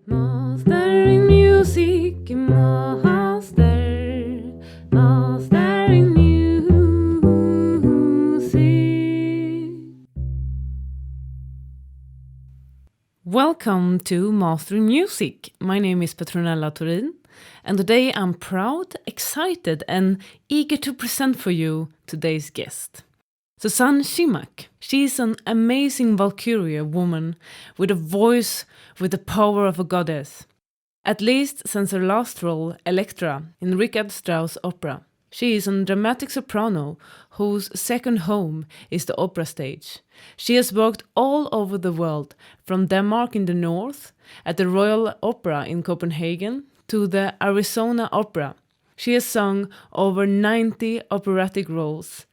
Mastering music, mastering music. Welcome to Mastering Music. My name is Petronella Torin, and today I'm proud, excited, and eager to present for you today's guest. Susanne Schimmack. She's an amazing Valkyrie woman with a voice with the power of a goddess. At least since her last role, Electra, in Richard Strauss Opera. She is a dramatic soprano whose second home is the opera stage. She has worked all over the world, from Denmark in the north, at the Royal Opera in Copenhagen, to the Arizona Opera. She has sung over 90 operatic roles,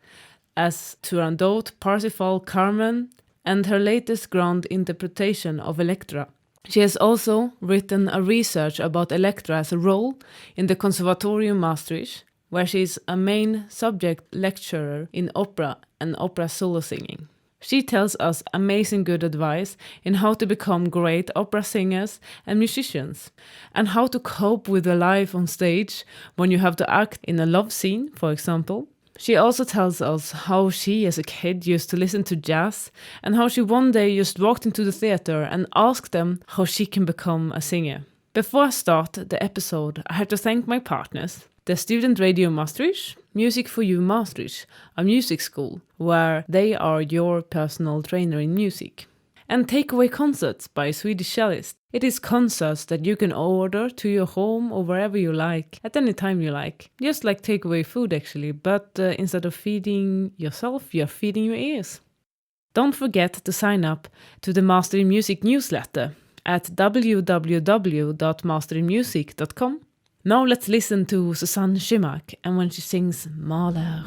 as Turandot, Parsifal, Carmen, and her latest grand interpretation of Electra. She has also written a research about Electra as a role in the Conservatorium Maastricht, where she is a main subject lecturer in opera and opera solo singing. She tells us amazing good advice in how to become great opera singers and musicians, and how to cope with the life on stage when you have to act in a love scene, for example. She also tells us how she as a kid used to listen to jazz and how she one day just walked into the theater and asked them how she can become a singer. Before I start the episode, I have to thank my partners. The Student Radio Maastricht, Music for You Maastricht, a music school where they are your personal trainer in music. And Takeaway Concerts by a Swedish cellist. It is concerts that you can order to your home or wherever you like, at any time you like. Just like takeaway food actually, but instead of feeding yourself, you're feeding your ears. Don't forget to sign up to the Mastering Music newsletter at www.masteringmusic.com. Now let's listen to Susanne Schimmack and when she sings Mahler.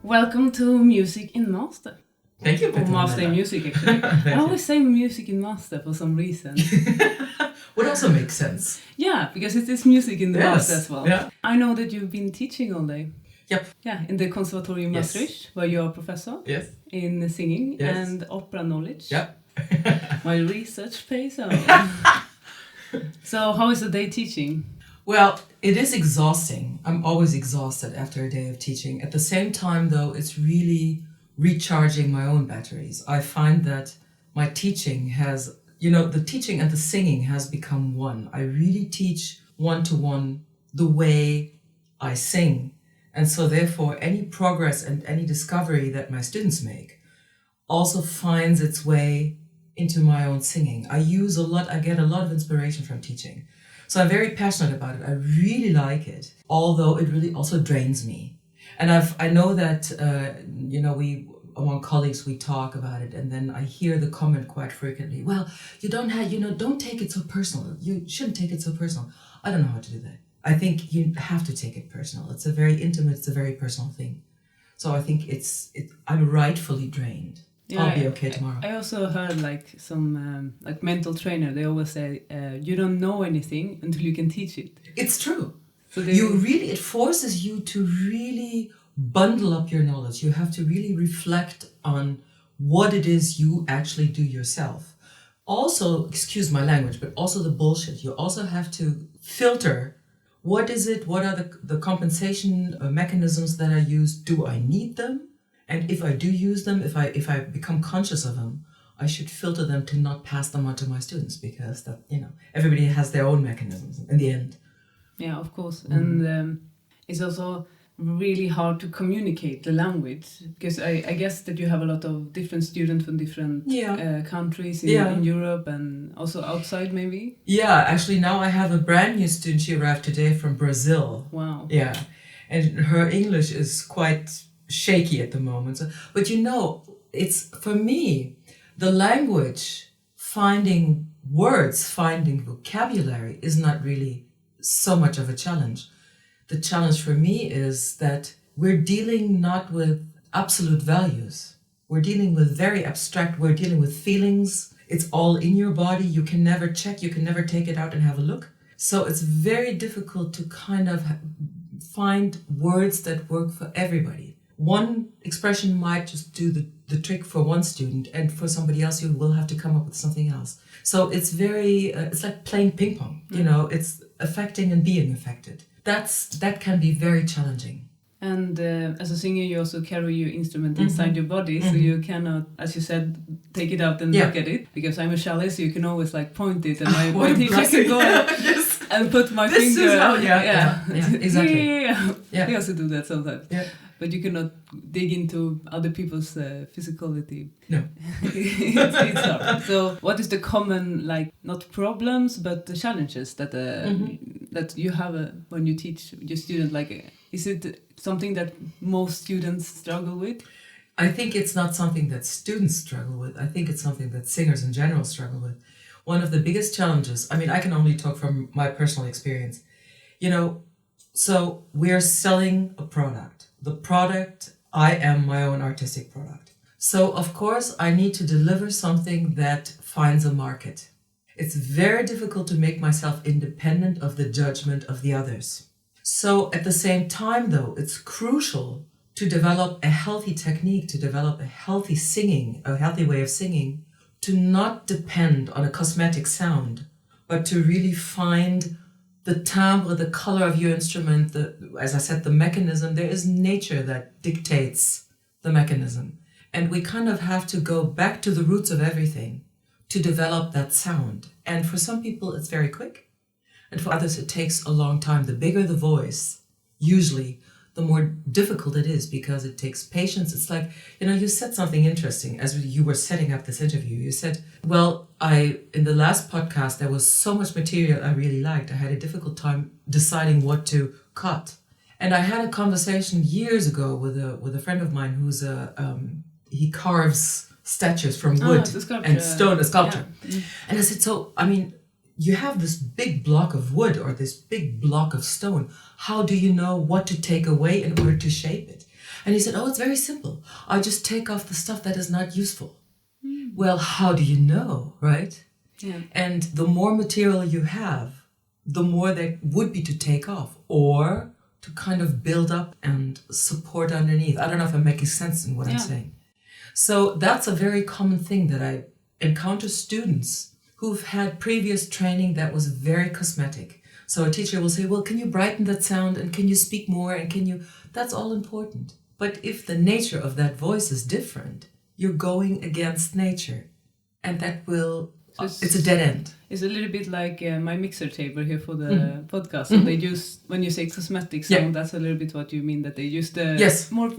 Welcome to Music in Master. Thank you, Or Petronella. Master in Music, actually. I always say Music in Master for some reason. Would also make sense. Yeah, because it is music in the Master as well. Yeah. I know that you've been teaching all day. Yep. Yeah, in the Conservatorium Yes. Maastricht, where you're a professor Yes. in singing Yes. and opera knowledge. Yep. My research pays off. So, how is the day teaching? Well, it is exhausting. I'm always exhausted after a day of teaching. At the same time, though, it's really recharging my own batteries. I find that my teaching has, the teaching and the singing has become one. I really teach one-to-one the way I sing. And so therefore, any progress and any discovery that my students make also finds its way into my own singing. I get a lot of inspiration from teaching. So I'm very passionate about it. I really like it, although it really also drains me. And I know that, among colleagues, we talk about it, and then I hear the comment quite frequently, well, don't take it so personal. You shouldn't take it so personal. I don't know how to do that. I think you have to take it personal. It's a very intimate, it's a very personal thing. So I think I'm rightfully drained. Yeah, I'll be okay tomorrow. I also heard some mental trainer, they always say, you don't know anything until you can teach it. It's true. So it forces you to really bundle up your knowledge. You have to really reflect on what it is you actually do yourself. Also, excuse my language, but also the bullshit. You also have to filter. What is it? What are the compensation mechanisms that I use? Do I need them? And if I do use them, if I become conscious of them, I should filter them to not pass them on to my students, because that, everybody has their own mechanisms in the end. Yeah, of course. And it's also really hard to communicate the language, because I guess that you have a lot of different students from different countries in Europe and also outside maybe. Yeah, actually now I have a brand new student. She arrived today from Brazil. Wow. Yeah, and her English is quite shaky at the moment. So, but it's, for me, the language, finding words, finding vocabulary is not really so much of a challenge. The challenge for me is that we're dealing not with absolute values. We're dealing with very abstract, we're dealing with feelings. It's all in your body. You can never check, you can never take it out and have a look. So it's very difficult to kind of find words that work for everybody. One expression might just do the trick for one student, and for somebody else you will have to come up with something else. So it's it's like playing ping pong, it's affecting and being affected. That can be very challenging. And as a singer, you also carry your instrument inside your body, so you cannot, as you said, take it out and look at it. Because I'm a cellist, so you can always point it, and my teacher can go and put my finger. Is how, exactly. Yeah. We also do that sometimes. Yeah. But you cannot dig into other people's physicality. No. it's hard. So what is the common, not problems, but the challenges that that you have when you teach your student? Is it something that most students struggle with? I think it's not something that students struggle with. I think it's something that singers in general struggle with. One of the biggest challenges, I can only talk from my personal experience. So we're selling a product. The product, I am my own artistic product. So of course I need to deliver something that finds a market. It's very difficult to make myself independent of the judgment of the others. So at the same time though, it's crucial to develop a healthy technique, to develop a healthy singing, a healthy way of singing, to not depend on a cosmetic sound, but to really find the timbre, the color of your instrument, as I said, the mechanism. There is nature that dictates the mechanism. And we kind of have to go back to the roots of everything to develop that sound. And for some people, it's very quick. And for others, it takes a long time. The bigger the voice, usually, the more difficult it is, because it takes patience. It's like, you said something interesting as you were setting up this interview. You said, well, in the last podcast, there was so much material I really liked. I had a difficult time deciding what to cut. And I had a conversation years ago with a friend of mine who's he carves statues from wood and stone, a sculptor. Yeah. And I said, so, you have this big block of wood or this big block of stone. How do you know what to take away in order to shape it? And he said, it's very simple. I just take off the stuff that is not useful. Well, how do you know, right? Yeah. And the more material you have, the more there would be to take off or to kind of build up and support underneath. I don't know if I'm making sense in what I'm saying. So that's a very common thing that I encounter students who've had previous training that was very cosmetic. So a teacher will say, well, can you brighten that sound, and can you speak more, and that's all important. But if the nature of that voice is different, you're going against nature, and that it's a dead end. It's a little bit like my mixer table here for the podcast. So they use, when you say cosmetic sound, that's a little bit what you mean, that they use the more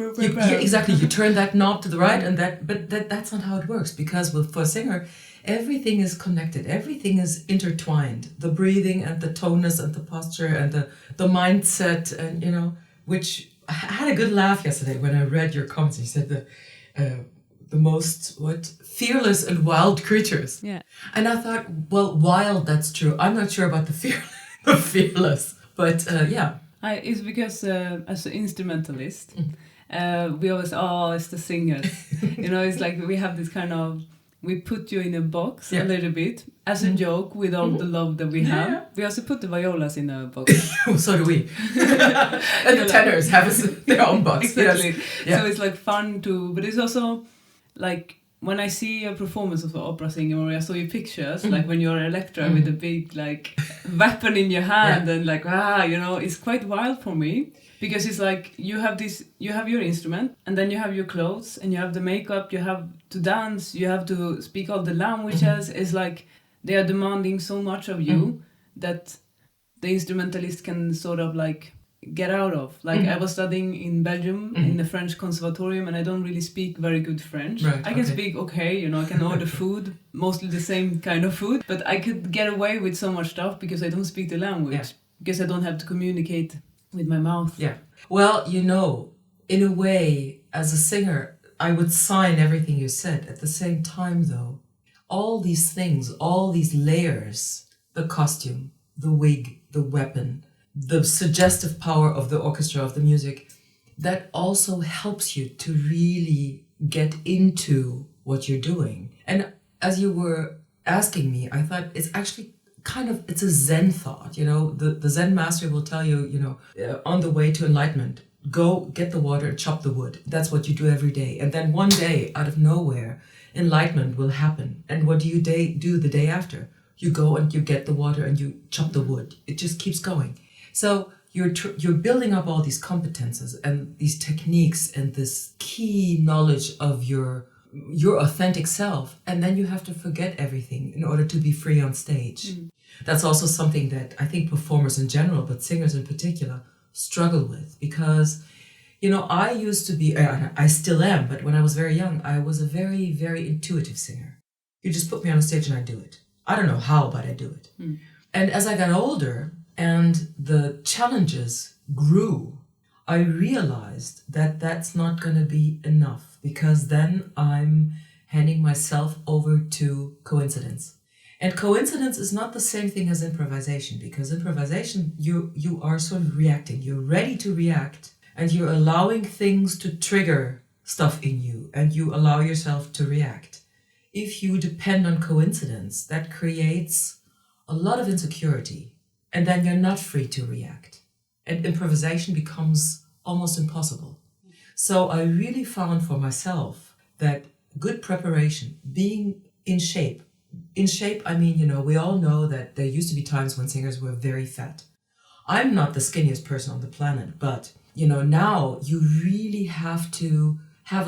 exactly. You turn that knob to the right, and that's not how it works, because for a singer, everything is connected. Everything is intertwined. The breathing and the tonus and the posture and the mindset, and which I had a good laugh yesterday when I read your comments. You said the most fearless and wild creatures. Yeah. And I thought, well, wild, that's true. I'm not sure about the fearless, but yeah. It's because as an instrumentalist, we always it's the singers. It's like we have this kind of. We put you in a box a little bit as a joke with all the love that we have. We also put the violas in a box. So do we. And the tenors have their own box. Exactly. Yes. Yeah. So it's fun but it's also when I see a performance of an opera singer, or I saw your pictures, like when you're Electra with a big like weapon in your hand and like it's quite wild for me, because it's like you have your instrument, and then you have your clothes, and you have the makeup, you have to dance, you have to speak all the languages. It's like they are demanding so much of you that the instrumentalist can sort of like get out of. Like I was studying in Belgium in the French Conservatorium, and I don't really speak very good French. Right, I can speak okay, I can order food, mostly the same kind of food, but I could get away with so much stuff because I don't speak the language, because I don't have to communicate with my mouth. Yeah. Well, in a way, as a singer, I would sign everything you said. At the same time, though, all these things, all these layers, the costume, the wig, the weapon, the suggestive power of the orchestra, of the music, that also helps you to really get into what you're doing. And as you were asking me, I thought it's actually it's a Zen thought. The Zen master will tell you, on the way to enlightenment, go get the water and chop the wood. That's what you do every day. And then one day, out of nowhere, enlightenment will happen. And what do you do the day after? You go and you get the water and you chop the wood. It just keeps going. So you're building up all these competences and these techniques and this key knowledge of your authentic self, and then you have to forget everything in order to be free on stage. That's also something that I think performers in general, but singers in particular, struggle with, because I used to be, I still am, but when I was very young, I was a very, very intuitive singer. You just put me on a stage and I do it. I don't know how, but I do it. And as I got older and the challenges grew, I realized that that's not going to be enough, because then I'm handing myself over to coincidence. And coincidence is not the same thing as improvisation, because improvisation, you are sort of reacting. You're ready to react, and you're allowing things to trigger stuff in you, and you allow yourself to react. If you depend on coincidence, that creates a lot of insecurity, and then you're not free to react. And improvisation becomes almost impossible. So I really found for myself that good preparation, being in shape, I mean, we all know that there used to be times when singers were very fat. I'm not the skinniest person on the planet, but, now you really have to have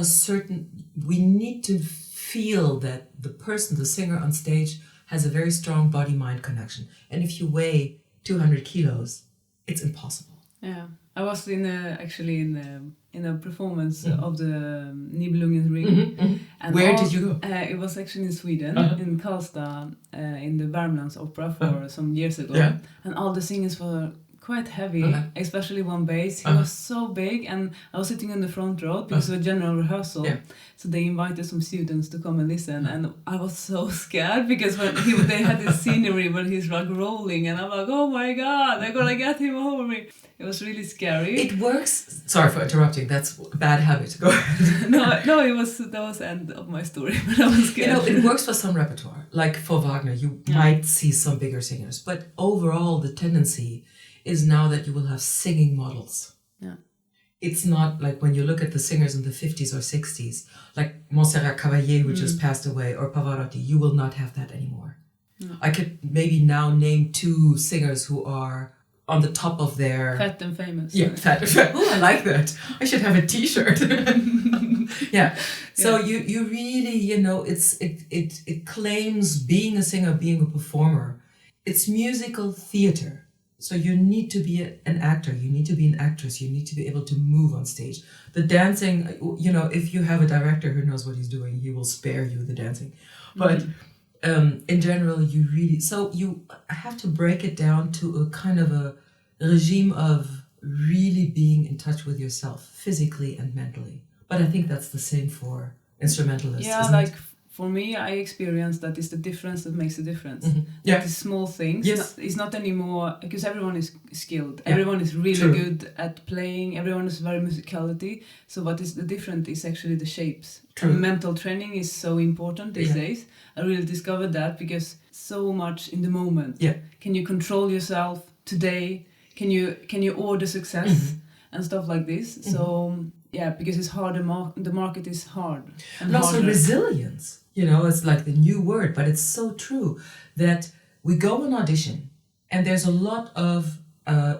we need to feel that the singer on stage has a very strong body-mind connection. And if you weigh 200 kilos, it's impossible. Yeah, I was in a performance of the Nibelungen's Ring. And where did you go? It was actually in Sweden, in Karlstad, in the Värmlands Opera for some years ago. Yeah. And all the singers were quite heavy, especially one bass. He was so big, and I was sitting in the front row because of a general rehearsal. Yeah. So they invited some students to come and listen, and I was so scared because when they had this scenery where he's like rolling, and I'm like, oh my god, they're gonna get him over me. It was really scary. It works. Sorry for interrupting. That's a bad habit. Go ahead. no, that was the end of my story. But I was scared. It works for some repertoire. Like for Wagner, you might see some bigger singers, but overall, the tendency is now that you will have singing models. Yeah. It's not like when you look at the singers in the 50s or 60s, like Montserrat Caballé, who just passed away, or Pavarotti, you will not have that anymore. No. I could maybe now name 2 singers who are on the top of their... Fat and famous. Yeah, fat and famous. Oh, I like that. I should have a t-shirt. Yeah. So you really, it claims being a singer, being a performer. It's musical theater. So you need to be an actor, you need to be an actress, you need to be able to move on stage. The dancing, if you have a director who knows what he's doing, he will spare you the dancing. But in general, you have to break it down to a kind of a regime of really being in touch with yourself, physically and mentally. But I think that's the same for instrumentalists, isn't it? For me, I experienced that it's the difference that makes the difference. Yeah. The small things. Yes. It's not anymore, because everyone is skilled. Yeah. Everyone is really good at playing. Everyone is very musicality. So what is the difference is actually the shapes. True. And mental training is so important these days. I really discovered that because so much in the moment. Yeah. Can you control yourself today? Can you order success and stuff like this? So because it's hard. The market is hard. And also resilience. You know, it's like the new word, but it's so true that we go on audition and there's a lot of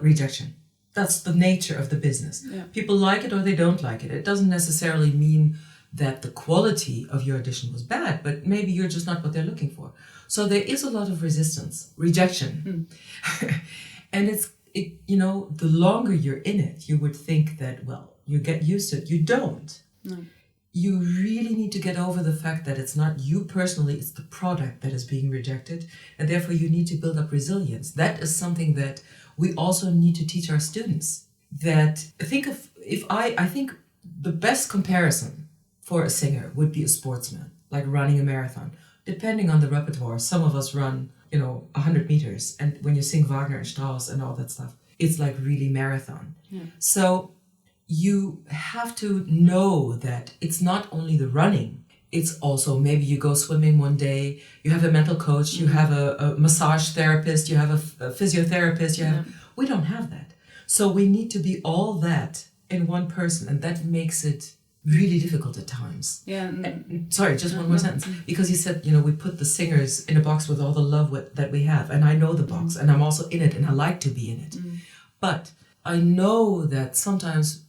rejection. That's the nature of the business. Yeah. People like it or they don't like it. It doesn't necessarily mean that the quality of your audition was bad, but maybe you're just not what they're looking for. So there is a lot of rejection. And you know, the longer you're in it, you would think that, well, you get used to it. You don't. No. You really need to get over the fact that it's not you personally, it's the product that is being rejected. And therefore you need to build up resilience. That is something that we also need to teach our students. That I think the best comparison for a singer would be a sportsman, like running a marathon. Depending on the repertoire, some of us run, 100 meters. And when you sing Wagner and Strauss and all that stuff, it's like really marathon. Yeah. So you have to know that it's not only the running, it's also maybe you go swimming one day, you have a mental coach, you have a massage therapist, you have a physiotherapist, we don't have that. So we need to be all that in one person, and that makes it really difficult at times. Yeah. Sorry, just one more sentence. Because you said, we put the singers in a box with all the love that we have, and I know the box, and I'm also in it, and I like to be in it. But I know that sometimes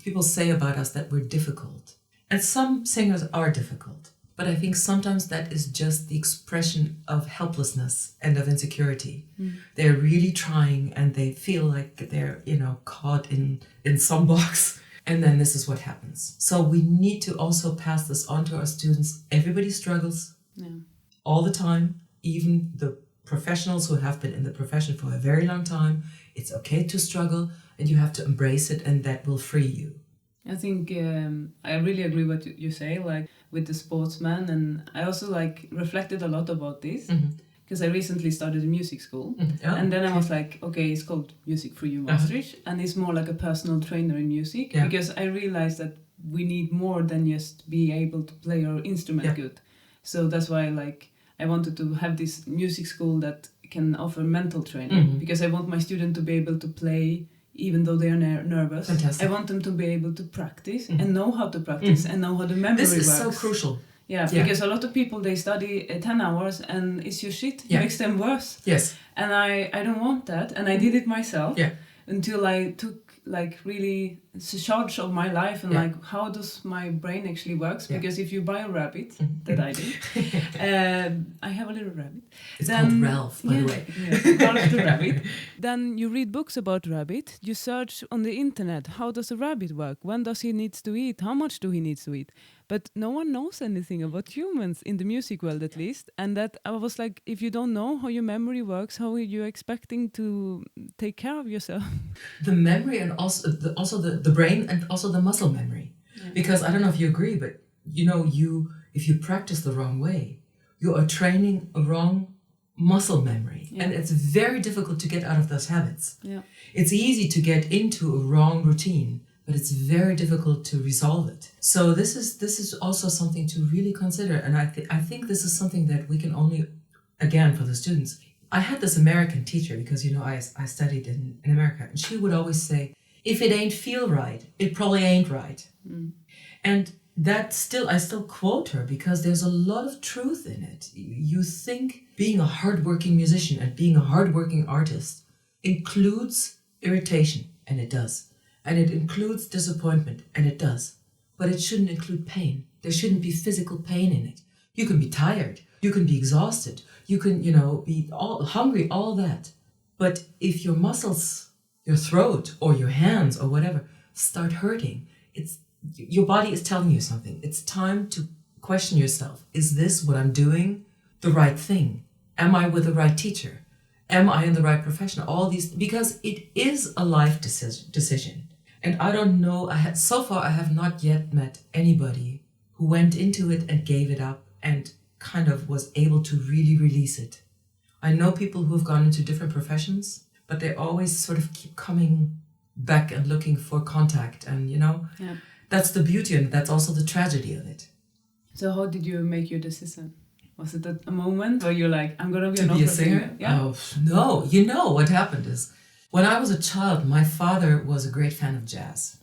people say about us that we're difficult. And some singers are difficult. But I think sometimes that is just the expression of helplessness and of insecurity. They're really trying and they feel like they're, caught in some box. And then this is what happens. So we need to also pass this on to our students. Everybody struggles all the time. Even the professionals who have been in the profession for a very long time. It's okay to struggle and you have to embrace it, and that will free you. I think I really agree what you say, like with the sportsman, and I also reflected a lot about this because I recently started a music school, and then I was like, okay, it's called Music for You Maastricht, and it's more like a personal trainer in music because I realized that we need more than just be able to play our instrument good. So that's why I wanted to have this music school that can offer mental training because I want my student to be able to play even though they are nervous. Fantastic. I want them to be able to practice and know how to practice and know how the memory works. This is so crucial. Yeah, because a lot of people, they study 10 hours and it's your shit. It makes them worse. Yes. And I don't want that. And I did it myself until I took really charge of my life and how does my brain actually works. Because if you buy a rabbit, that I did, I have a little rabbit. It's called Ralph, by the way. Ralph the rabbit. Then you read books about rabbit. You search on the internet, how does a rabbit work? When does he needs to eat? How much do he needs to eat? But no one knows anything about humans in the music world, at least. And that I was like, if you don't know how your memory works, how are you expecting to take care of yourself? The memory and also the brain and also the muscle memory. Because I don't know if you agree, but if you practice the wrong way, you are training a wrong muscle memory. And it's very difficult to get out of those habits. Yeah. It's easy to get into a wrong routine, but it's very difficult to resolve it. So this is also something to really consider. And I think this is something that we can only, again, for the students. I had this American teacher because, I studied in America. And she would always say, if it ain't feel right, it probably ain't right. And I still quote her because there's a lot of truth in it. You think being a hardworking musician and being a hardworking artist includes irritation, and it does. And it includes disappointment, and it does. But it shouldn't include pain. There shouldn't be physical pain in it. You can be tired. You can be exhausted. You can, be all hungry, all that. But if your muscles, your throat, or your hands, or whatever, start hurting, your body is telling you something. It's time to question yourself. Is this what I'm doing the right thing? Am I with the right teacher? Am I in the right profession? All these, because it is a life decision. And I don't know, so far I have not yet met anybody who went into it and gave it up and kind of was able to really release it. I know people who have gone into different professions, but they always sort of keep coming back and looking for contact. And, that's the beauty and that's also the tragedy of it. So how did you make your decision? Was it a moment where you're like, I'm going to be a singer? Yeah. Oh, no. What happened is, when I was a child, my father was a great fan of jazz.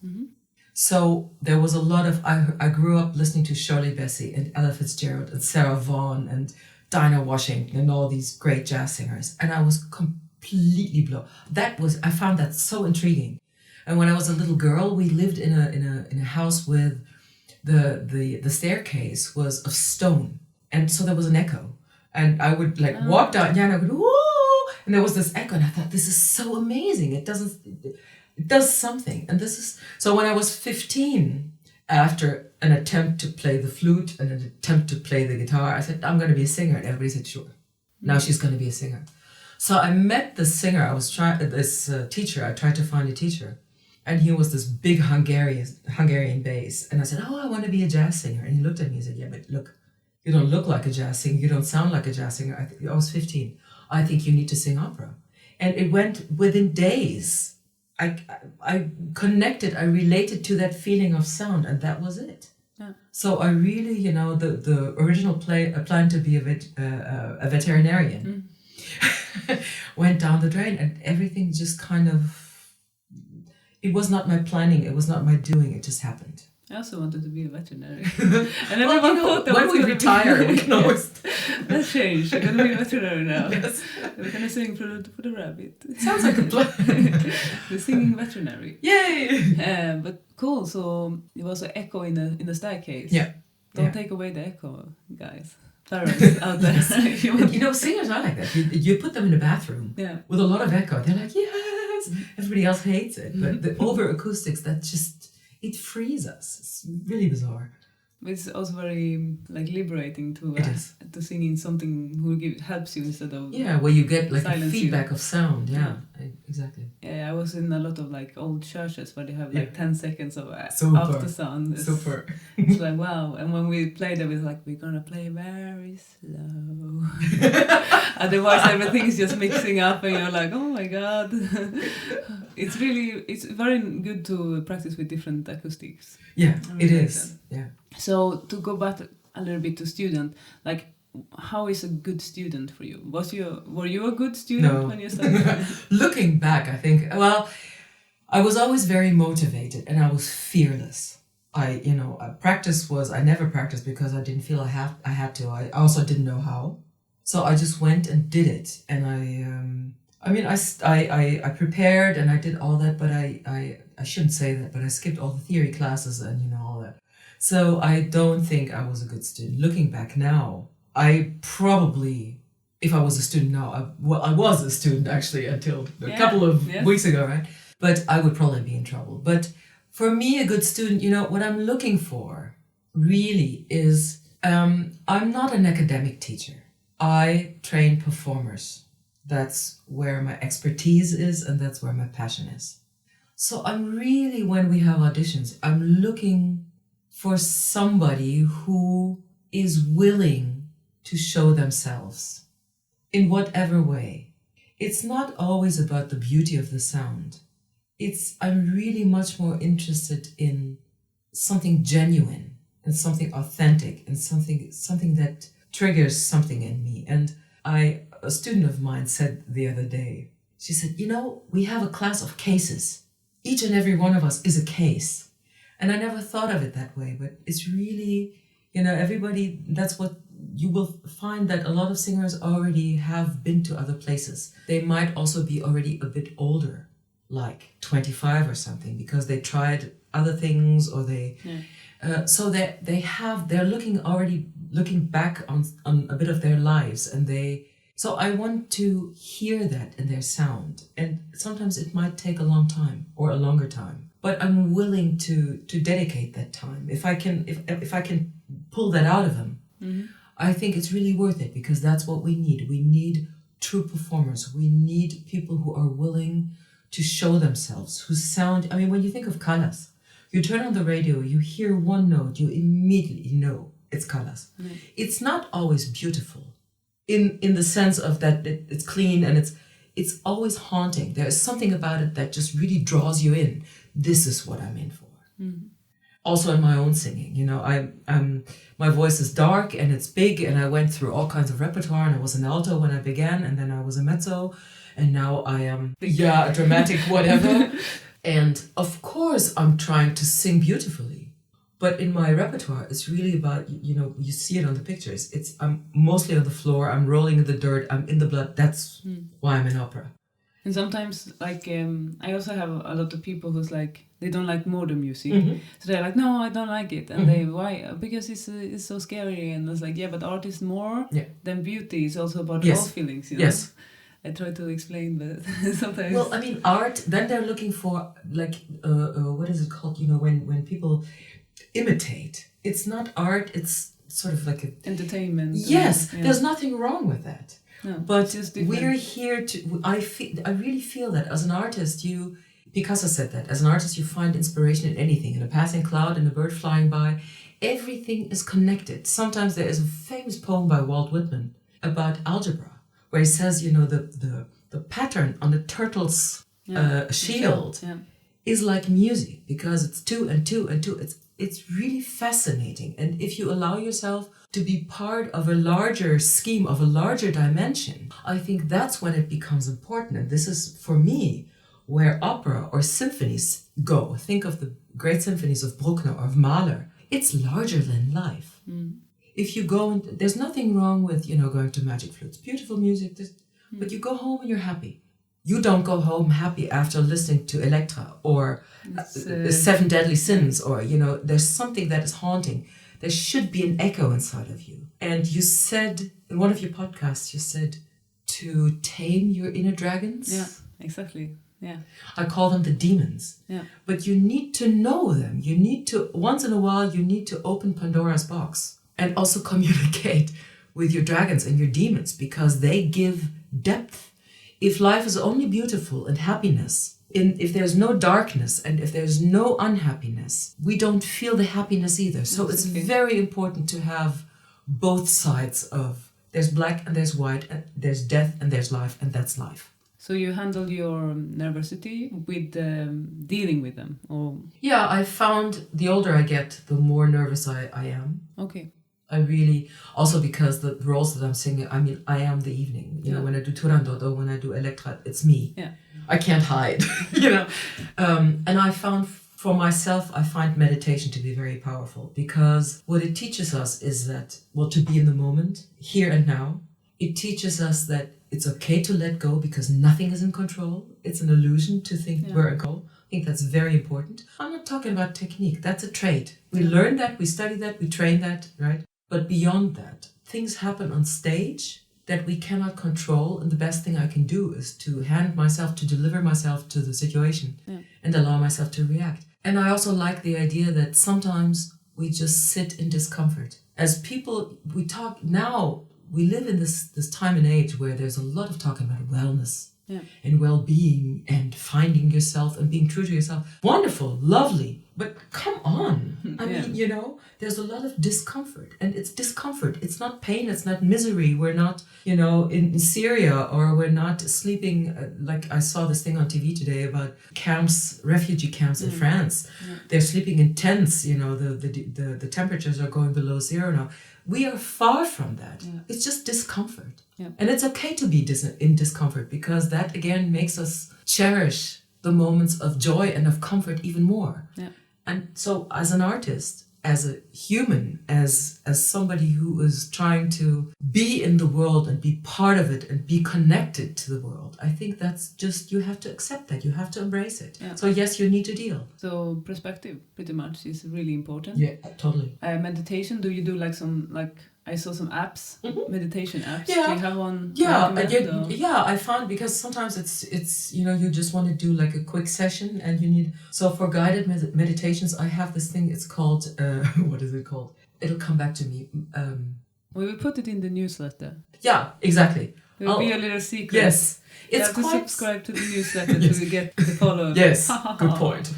So there was a lot of, I grew up listening to Shirley Bassey and Ella Fitzgerald and Sarah Vaughan and Dinah Washington and all these great jazz singers. And I was completely blown. I found that so intriguing. And when I was a little girl, we lived in a house with the staircase was of stone. And so there was an echo. And I would walk down, and I would, whoa! And there was this echo. And I thought, this is so amazing. It does something. And so when I was 15, after an attempt to play the flute and an attempt to play the guitar, I said, I'm going to be a singer. And everybody said, sure. Now she's going to be a singer. So I met the singer. Teacher. I tried to find a teacher. And he was this big Hungarian bass. And I said, I want to be a jazz singer. And he looked at me and said, yeah, but look, you don't look like a jazz singer. You don't sound like a jazz singer. I was 15. I think you need to sing opera. And it went within days. I connected, I related to that feeling of sound, and that was it. Yeah. So I really, the original plan to be a veterinarian went down the drain, and everything just kind of, it was not my planning, it was not my doing, it just happened. I also wanted to be a veterinarian. And everyone thought that when we retire, we can always... That's changed. I'm going to be a veterinarian now. Yes. We're going to sing for the rabbit. Sounds like a plan. The singing veterinary. Yay! But cool. So it was an echo in the staircase. Yeah. Don't take away the echo, guys. Parents out there. Singers are like that. You put them in a bathroom with a lot of echo. They're like, yes! Everybody else hates it. But the over acoustics, that just... it frees us. It's really bizarre. It's also very liberating to sing in something who helps you instead of where you get a feedback of sound. Exactly. Yeah, I was in a lot of old churches where they have 10 seconds of after sound. Super. It's like wow. And when we played, it was like we're gonna play very slow. Otherwise, everything is just mixing up, and you're like, oh my god. It's very good to practice with different acoustics. Yeah, it is. Yeah. So to go back a little bit to student, how is a good student for you? Were you a good student when you started? Looking back, I think, I was always very motivated and I was fearless. I never practiced because I didn't feel I had to. I also didn't know how. So I just went and did it. And I prepared and I did all that, but I shouldn't say that, but I skipped all the theory classes and all that. So I don't think I was a good student. Looking back now, I probably, if I was a student now, I was a student actually until a couple of weeks ago, right? But I would probably be in trouble. But for me, a good student, what I'm looking for really is, I'm not an academic teacher. I train performers. That's where my expertise is and that's where my passion is. So I'm really, when we have auditions, I'm looking for somebody who is willing to show themselves in whatever way. It's not always about the beauty of the sound. I'm really much more interested in something genuine and something authentic and something that triggers something in me. And a student of mine said the other day, she said, we have a class of cases. Each and every one of us is a case. And I never thought of it that way, but it's really, everybody, that's what you will find, that a lot of singers already have been to other places. They might also be already a bit older, like 25 or something, because they tried other things or so that they're looking back on a bit of their lives, and so I want to hear that in their sound. And sometimes it might take a long time or a longer time. But I'm willing to dedicate that time. If I can pull that out of them, I think it's really worth it, because that's what we need. We need true performers. We need people who are willing to show themselves, who sound... when you think of Callas, you turn on the radio, you hear one note, you immediately know it's Callas. It's not always beautiful in the sense of that it's clean and it's always haunting. There is something about it that just really draws you in. This is what I'm in for. Also in my own singing, my voice is dark and it's big, and I went through all kinds of repertoire, and I was an alto when I began, and then I was a mezzo, and now I am a dramatic whatever. And of course, I'm trying to sing beautifully. But in my repertoire, it's really about, you see it on the pictures. I'm mostly on the floor, I'm rolling in the dirt, I'm in the blood. That's why I'm in opera. And sometimes, like, I also have a lot of people who's like, they don't like modern music. So they're like, no, I don't like it. And they, why? Because it's so scary. And it's like, yeah, but art is more than beauty. It's also about all feelings, you know? Yes. I try to explain, but sometimes... Well, I mean, art, then they're looking for, like, what is it called? When people imitate. It's not art, it's sort of like entertainment. Yes, there's nothing wrong with that. No, but we're here to... I really feel that as an artist, Picasso said that, as an artist you find inspiration in anything, in a passing cloud, in a bird flying by. Everything is connected. Sometimes there is a famous poem by Walt Whitman about algebra, where he says, the pattern on the turtle's shield is like music, because it's 2 and 2 and 2. It's really fascinating. And if you allow yourself to be part of a larger scheme, of a larger dimension, I think that's when it becomes important. And this is, for me, where opera or symphonies go. Think of the great symphonies of Bruckner or of Mahler. It's larger than life. If you go, there's nothing wrong with, going to magic flutes. Beautiful music, but you go home and you're happy. You don't go home happy after listening to Electra or Seven Deadly Sins, or, there's something that is haunting. There should be an echo inside of you. And you said, in one of your podcasts, you said to tame your inner dragons. Yeah, exactly. Yeah. I call them the demons. Yeah. But you need to know them. You need to, once in a while, you need to open Pandora's box and also communicate with your dragons and your demons, because they give depth. If life is only beautiful and happiness, if there's no darkness and if there's no unhappiness, we don't feel the happiness either. So it's very important to have both sides of, there's black and there's white, and there's death and there's life, and that's life. So you handle your nervosity with dealing with them? Or? Yeah, I found the older I get, the more nervous I am. Okay. I really, also because the roles that I'm singing, I am the evening. When I do Turandot or when I do Electra, it's me. Yeah. I can't hide, And I found, for myself, I find meditation to be very powerful, because what it teaches us is that, to be in the moment, here and now. It teaches us that it's okay to let go, because nothing is in control. It's an illusion to think we're in control. I think that's very important. I'm not talking about technique. That's a trait. We learn that, we study that, we train that, right? But beyond that, things happen on stage that we cannot control. And the best thing I can do is to deliver myself to the situation and allow myself to react. And I also like the idea that sometimes we just sit in discomfort. As people, we talk now, we live in this time and age where there's a lot of talking about wellness and well-being and finding yourself and being true to yourself. Wonderful, lovely, but come on. I mean, there's a lot of discomfort, and it's discomfort. It's not pain, it's not misery. We're not, in Syria, or we're not sleeping, like I saw this thing on TV today about camps, refugee camps in France. They're sleeping in tents, the temperatures are going below zero now. We are far from that. It's just discomfort. And it's okay to be in discomfort, because that again makes us cherish the moments of joy and of comfort even more. And so as an artist, as a human, as somebody who is trying to be in the world and be part of it and be connected to the world, I think that's just, you have to accept that, you have to embrace it. So yes, you need to deal. So perspective pretty much is really important. Yeah, totally. Meditation, do you do I saw some apps, meditation apps. Yeah. Do you have one? I found, because sometimes it's you just want to do like a quick session, and so for guided meditations, I have this thing. It's called what is it called? It'll come back to me. We will put it in the newsletter. Yeah, exactly. There will be a little secret. Yes, you have to subscribe to the newsletter to get the follow. Yes, good point.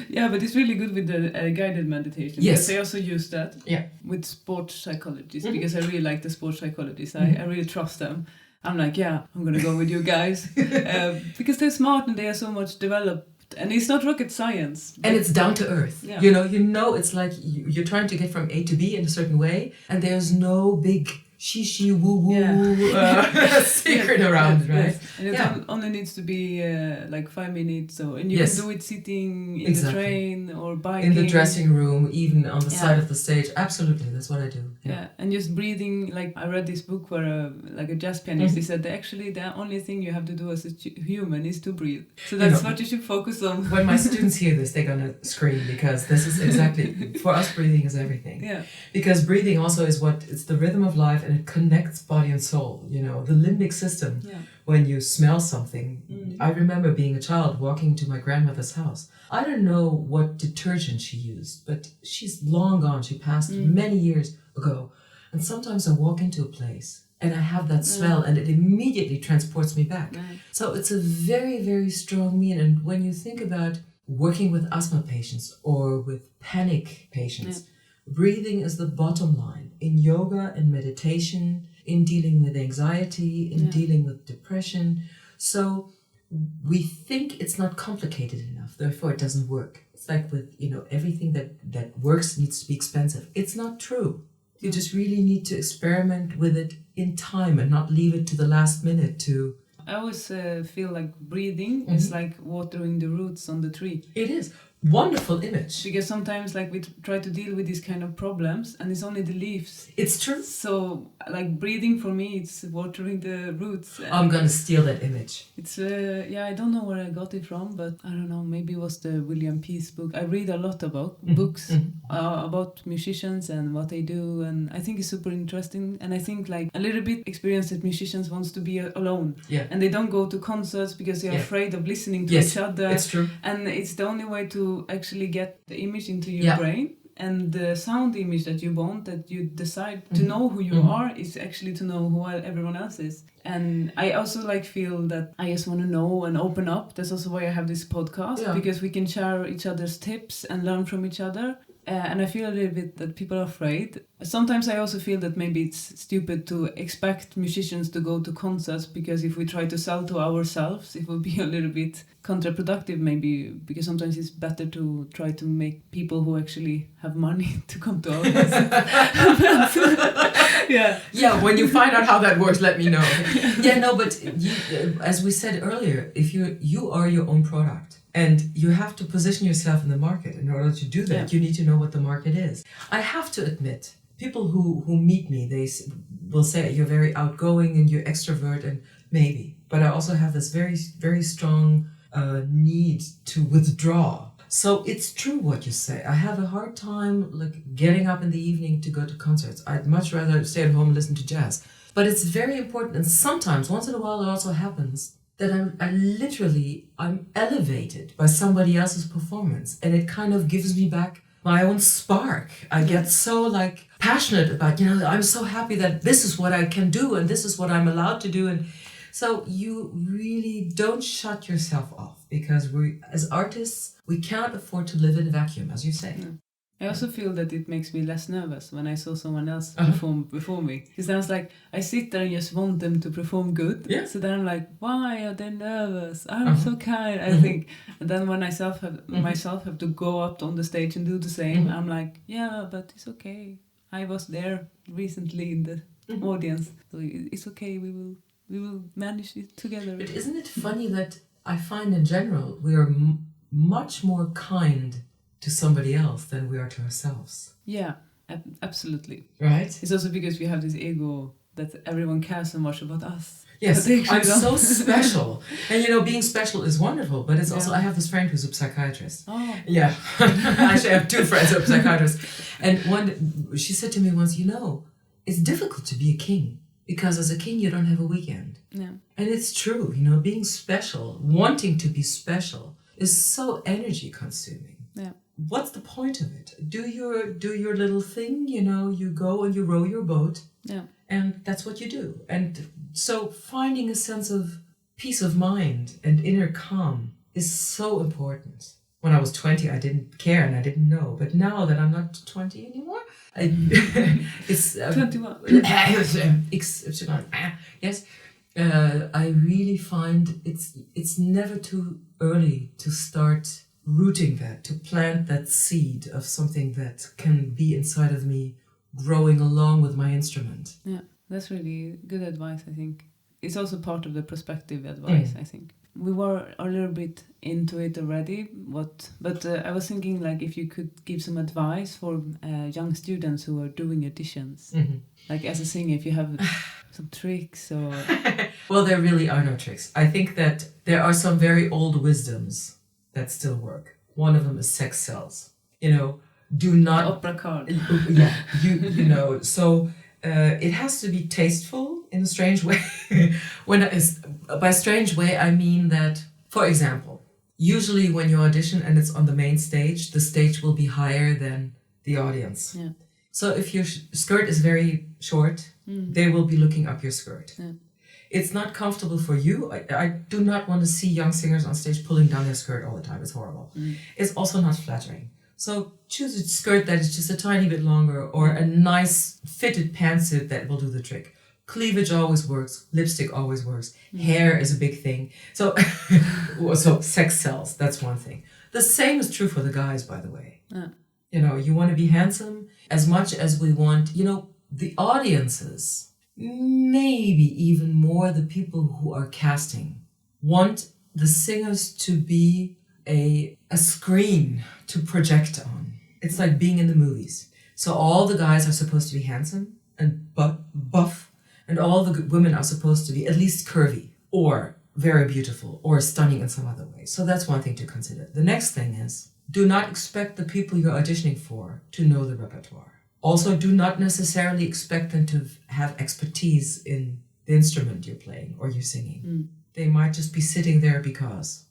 Yeah, but it's really good with the guided meditation. Yes. Because I also use that with sports psychologists, because I really like the sports psychologists. I really trust them. I'm like, I'm going to go with you guys. Because they're smart and they are so much developed. And it's not rocket science. And it's down to earth. Yeah. It's like you're trying to get from A to B in a certain way, and there's no big she woo woo secret around it, right? Yes. And it only needs to be like 5 minutes, and you can do it sitting in the train or biking. In the dressing room, even on the side of the stage. Absolutely, that's what I do. Yeah, and just breathing. Like I read this book where like a jazz pianist, he said that actually the only thing you have to do as a human is to breathe. So that's what you should focus on. When my students hear this, they're gonna scream, because this is exactly, for us, breathing is everything. Yeah. Because breathing also is it's the rhythm of life, and it connects body and soul. You know, the limbic system. Yeah. When you smell something, I remember being a child walking to my grandmother's house. I don't know what detergent she used, but she's long gone. She passed many years ago. And sometimes I walk into a place and I have that smell, and it immediately transports me back. So it's a very, very strong meaning. And when you think about working with asthma patients or with panic patients, breathing is the bottom line. In yoga and meditation, in dealing with anxiety, in dealing with depression. So we think it's not complicated enough, therefore it doesn't work. It's like with, everything that works needs to be expensive. It's not true. You just really need to experiment with it in time and not leave it to the last minute to... I always feel like breathing is like watering the roots on the tree. It is. Wonderful image. Because sometimes like we try to deal with these kind of problems and it's only the leaves. It's true. So like breathing for me, it's watering the roots. I'm going to steal that image. It's I don't know where I got it from, but I don't know, maybe it was the William Peace book. I read a lot about books about musicians and what they do, and I think it's super interesting. And I think like a little bit experienced musicians wants to be alone. Yeah. And they don't go to concerts because they're afraid of listening to each other. It's true. And it's the only way to actually get the image into your brain, and the sound image that you want, that you decide to know who you are, is actually to know who everyone else is. And I also like feel that I just want to know and open up. That's also why I have this podcast, because we can share each other's tips and learn from each other. And I feel a little bit that people are afraid. Sometimes I also feel that maybe it's stupid to expect musicians to go to concerts, because if we try to sell to ourselves, it will be a little bit counterproductive maybe, because sometimes it's better to try to make people who actually have money to come to our concerts. Yeah, when you find out how that works, let me know. But you, as we said earlier, if you are your own product. And you have to position yourself in the market. In order to do that, you need to know what the market is. I have to admit, people who meet me, they will say, you're very outgoing and you're extrovert, and maybe. But I also have this very, very strong need to withdraw. So it's true what you say. I have a hard time like getting up in the evening to go to concerts. I'd much rather stay at home and listen to jazz. But it's very important. And sometimes, once in a while, it also happens that I'm elevated by somebody else's performance, and it kind of gives me back my own spark. I get so like passionate about, I'm so happy that this is what I can do and this is what I'm allowed to do. And so you really don't shut yourself off, because as artists, we can't afford to live in a vacuum, as you say. I also feel that it makes me less nervous when I saw someone else perform before me. Because then I was like, I sit there and just want them to perform good. Yeah. So then I'm like, why are they nervous? I'm so kind, I think. And then when I myself have to go up on the stage and do the same, I'm like, yeah, but it's okay. I was there recently in the audience. So it's okay, we will manage it together. But isn't it funny that I find in general we are much more kind to somebody else than we are to ourselves? Yeah, absolutely. Right? It's also because we have this ego that everyone cares so much about us. Yes, I'm so special. And being special is wonderful, but it's also, I have this friend who's a psychiatrist. Oh. Yeah. Actually, I have two friends who are psychiatrists. And she said to me once, it's difficult to be a king, because as a king, you don't have a weekend. Yeah. And it's true, being special, wanting to be special is so energy consuming. Yeah. What's the point of it? Do your little thing, you go and you row your boat. Yeah. And that's what you do. And so finding a sense of peace of mind and inner calm is so important. When I was 20, I didn't care and I didn't know. But now that I'm not 20 anymore, it's 21. Yes. I really find it's never too early to start rooting that, to plant that seed of something that can be inside of me, growing along with my instrument. Yeah, that's really good advice, I think. It's also part of the perspective advice, I think. We were a little bit into it already, but I was thinking like if you could give some advice for young students who are doing auditions. Like as a singer, if you have some tricks or... Well, there really are no tricks. I think that there are some very old wisdoms that still work. One of them is sex sells. Do not... The opera card. Yeah, so it has to be tasteful in a strange way. By strange way, I mean that, for example, usually when you audition and it's on the main stage, the stage will be higher than the audience. Yeah. So if your skirt is very short, they will be looking up your skirt. Yeah. It's not comfortable for you. I do not want to see young singers on stage pulling down their skirt all the time. It's horrible. It's also not flattering. So choose a skirt that is just a tiny bit longer or a nice fitted pantsuit that will do the trick. Cleavage always works. Lipstick always works. Hair is a big thing. So, so sex sells. That's one thing. The same is true for the guys, by the way. You want to be handsome as much as we want, the audiences, maybe even more the people who are casting, want the singers to be a screen to project on. It's like being in the movies. So all the guys are supposed to be handsome and buff, and all the women are supposed to be at least curvy or very beautiful or stunning in some other way. So that's one thing to consider. The next thing is, do not expect the people you're auditioning for to know the repertoire. Also, do not necessarily expect them to have expertise in the instrument you're playing or you're singing. They might just be sitting there because.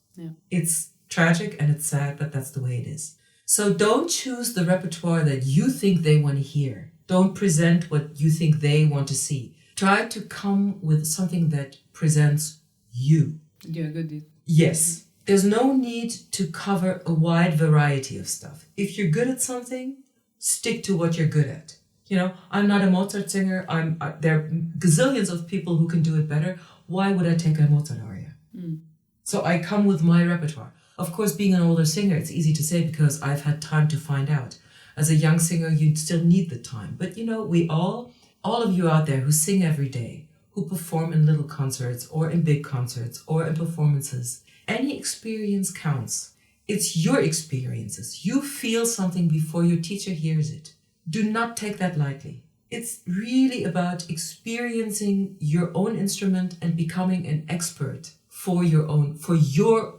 It's tragic and it's sad, but that's the way it is. So don't choose the repertoire that you think they want to hear. Don't present what you think they want to see. Try to come with something that presents you. Yeah, good. Yes. There's no need to cover a wide variety of stuff. If you're good at something, stick to what you're good at. I'm not a Mozart singer. There are gazillions of people who can do it better. Why would I take a Mozart aria? So I come with my repertoire. Of course, being an older singer, it's easy to say because I've had time to find out. As a young singer, you still need the time. But we all of you out there who sing every day, who perform in little concerts or in big concerts or in performances, any experience counts. It's your experiences. You feel something before your teacher hears it. Do not take that lightly. It's really about experiencing your own instrument and becoming an expert for your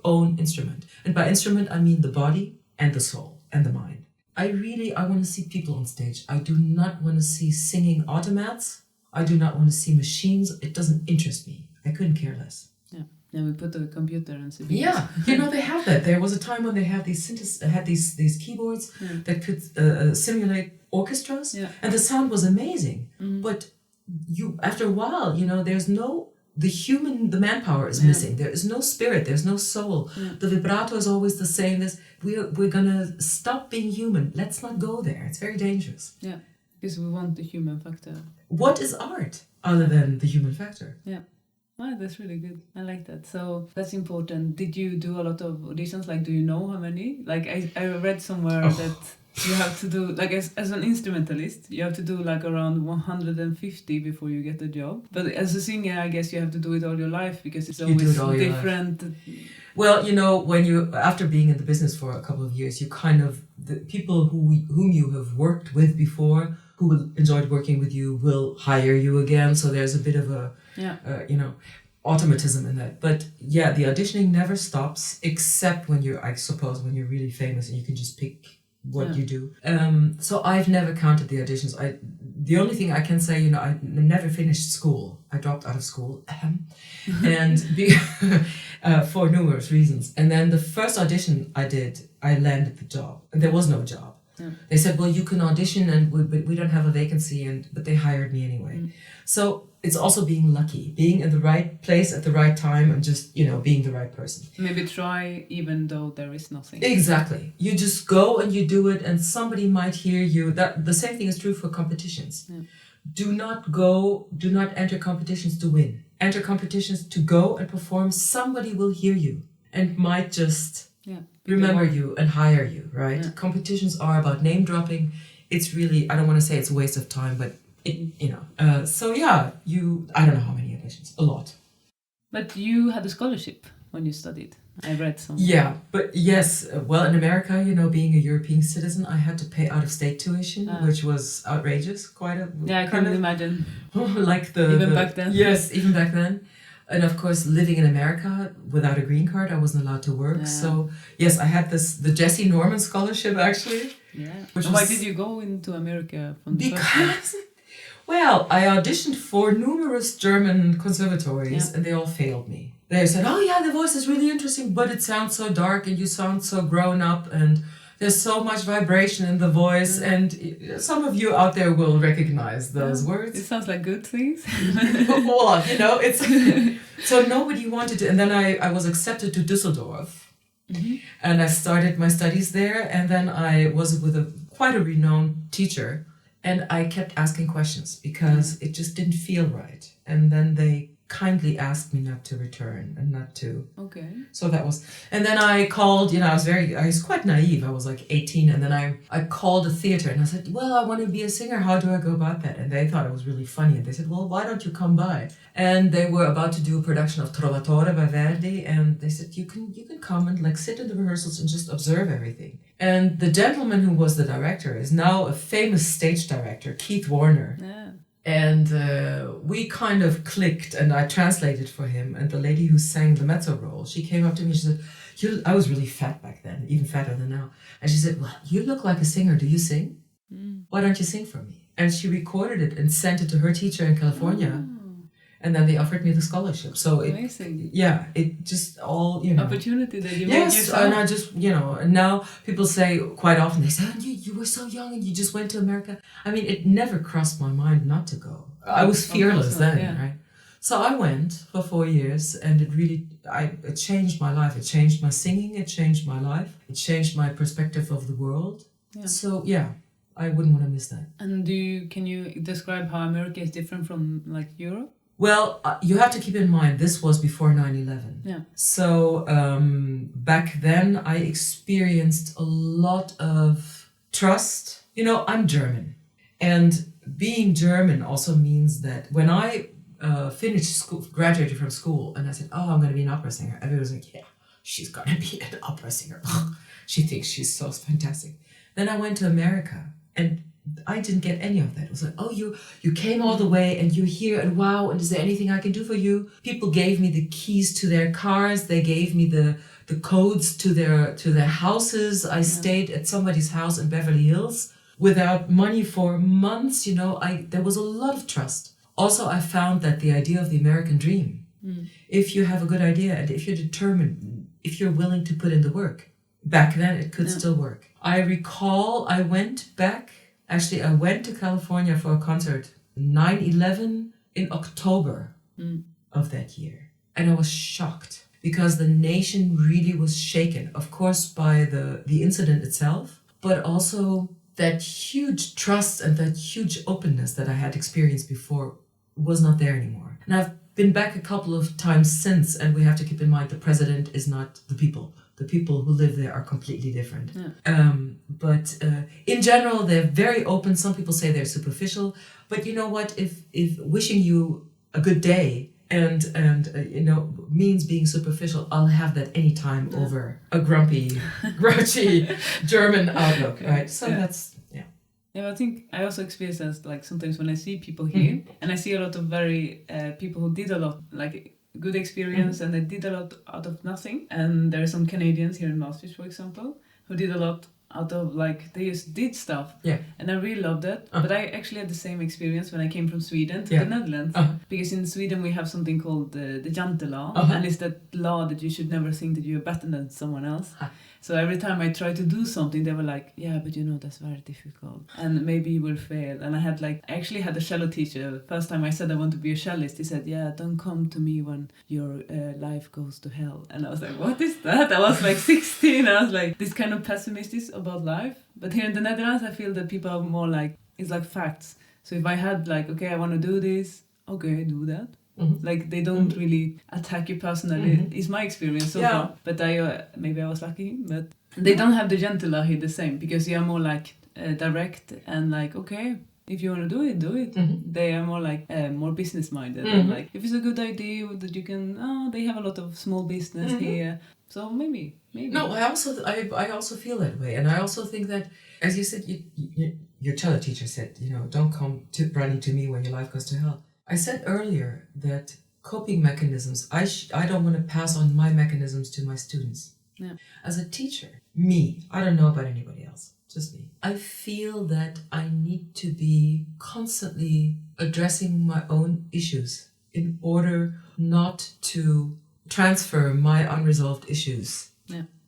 own instrument. And by instrument, I mean the body and the soul and the mind. I want to see people on stage. I do not want to see singing automats. I do not want to see machines. It doesn't interest me. I couldn't care less. And we put the computer and CPUs. Yeah, they have that. There was a time when they had these keyboards that could simulate orchestras, and the sound was amazing. But after a while, the manpower is missing. There is no spirit. There's no soul. The vibrato is always the same. We're gonna stop being human. Let's not go there. It's very dangerous. Yeah, because we want the human factor. What is art other than the human factor? Yeah. Oh, that's really good. I like that. So that's important. Did you do a lot of auditions? Like, do you know how many? Like, I read somewhere that you have to do, like, as an instrumentalist, you have to do like around 150 before you get a job. But as a singer, I guess you have to do it all your life because it's always different. Well, when after being in the business for a couple of years, the people whom you have worked with before, who enjoyed working with you, will hire you again. So there's a bit of a, automatism in that. But yeah, the auditioning never stops, except when you're really famous and you can just pick what you do. So I've never counted the auditions. The only thing I can say, I never finished school. I dropped out of school, and for numerous reasons. And then the first audition I did, I landed the job, and there was no job. Yeah. They said, "Well, you can audition, but we don't have a vacancy," but they hired me anyway. So it's also being lucky, being in the right place at the right time, and just being the right person. Maybe try even though there is nothing. Exactly. You just go and you do it, and somebody might hear you. That the same thing is true for competitions. Yeah. Do not enter competitions to win. Enter competitions to go and perform. Somebody will hear you and might just remember you and hire you, right? Yeah. Competitions are about name dropping. It's really, I don't want to say it's a waste of time, but So yeah, I don't know how many auditions, a lot. But you had a scholarship when you studied. I read some. Yeah, but yes, well, in America, being a European citizen, I had to pay out-of-state tuition, which was outrageous. I can imagine. Like back then. Yes, even back then. And of course, living in America without a green card, I wasn't allowed to work. Yeah. So yes, I had the Jesse Norman scholarship actually. Yeah. Why did you go into America from the first Because, well, I auditioned for numerous German conservatories and they all failed me. They said, oh yeah, the voice is really interesting, but it sounds so dark and you sound so grown up and there's so much vibration in the voice. And some of you out there will recognize those words. It sounds like good things. Well, it's... So nobody wanted to. And then I was accepted to Düsseldorf. Mm-hmm. And I started my studies there. And then I was with quite a renowned teacher. And I kept asking questions because it just didn't feel right. And then they kindly asked me not to return and not to. Okay. So that was, and then I called, I was quite naive. I was like 18, and then I called a theater and I said, well, I want to be a singer. How do I go about that? And they thought it was really funny. And they said, well, why don't you come by? And they were about to do a production of Trovatore by Verdi. And they said, you can come and sit in the rehearsals and just observe everything. And the gentleman who was the director is now a famous stage director, Keith Warner. Yeah. And we kind of clicked, and I translated for him. And the lady who sang the mezzo role, she came up to me and she said, I was really fat back then, even fatter than now. And she said, well, you look like a singer. Do you sing? Why don't you sing for me? And she recorded it and sent it to her teacher in California. And then they offered me the scholarship. So amazing. It just all, Opportunity that you made yourself. And I just, and now people say quite often, they say, oh, you were so young and you just went to America. I mean, it never crossed my mind not to go. I was fearless then, right? So I went for 4 years and it changed my life. It changed my singing. It changed my life. It changed my perspective of the world. Yeah. So, I wouldn't want to miss that. And can you describe how America is different from Europe? Well, you have to keep in mind, this was before 9/11. Yeah. So back then, I experienced a lot of trust. I'm German. And being German also means that when I finished school, graduated from school, and I said, oh, I'm going to be an opera singer, everybody was like, yeah, she's going to be an opera singer. She thinks she's so fantastic. Then I went to America, and I didn't get any of that. It was like, oh, you came all the way and you're here and wow, and is there anything I can do for you? People gave me the keys to their cars. They gave me the codes to their houses. I stayed at somebody's house in Beverly Hills without money for months. There was a lot of trust. Also, I found that the idea of the American dream, if you have a good idea and if you're determined, if you're willing to put in the work, back then it could still work. I recall I went to California for a concert, 9/11 in October of that year. And I was shocked because the nation really was shaken, of course, by the incident itself, but also that huge trust and that huge openness that I had experienced before was not there anymore. And I've been back a couple of times since, and we have to keep in mind the president is not the people. The people who live there are completely different. Yeah. But in general, they're very open. Some people say they're superficial. But you know what? If wishing you a good day and means being superficial, I'll have that anytime over a grumpy, grouchy German outlook, right? So that's, Yeah, I think I also experience that, sometimes when I see people here, and I see a lot of very people who did a lot, good experience, and they did a lot out of nothing. And there are some Canadians here in Maastricht, for example, who did a lot out of they just did stuff. Yeah. And I really loved it. But I actually had the same experience when I came from Sweden to the Netherlands. Because in Sweden we have something called the Jante law, and it's that law that you should never think that you're better than someone else. So every time I tried to do something, they were like, yeah, but that's very difficult. And maybe you will fail. And I actually had a cello teacher. The first time I said I want to be a cellist, he said, yeah, don't come to me when your life goes to hell. And I was like, what is that? I was 16. I was like, this kind of pessimistic about life. But here in the Netherlands, I feel that people are more it's like facts. So if I had okay, I want to do this, okay, do that. Mm-hmm. They don't really attack you personally. Is my experience so far. But maybe I was lucky. But they don't have the gentle here the same, because you are more direct and okay, if you want to do it, do it. They are more like more business minded. Like if it's a good idea that you can, they have a lot of small business here, so maybe. No, I also feel that way, and I also think that, as you said, your cello teacher said, don't come running to me when your life goes to hell. I said earlier that coping mechanisms, I don't want to pass on my mechanisms to my students. Yeah. As a teacher, I don't know about anybody else, just me. I feel that I need to be constantly addressing my own issues in order not to transfer my unresolved issues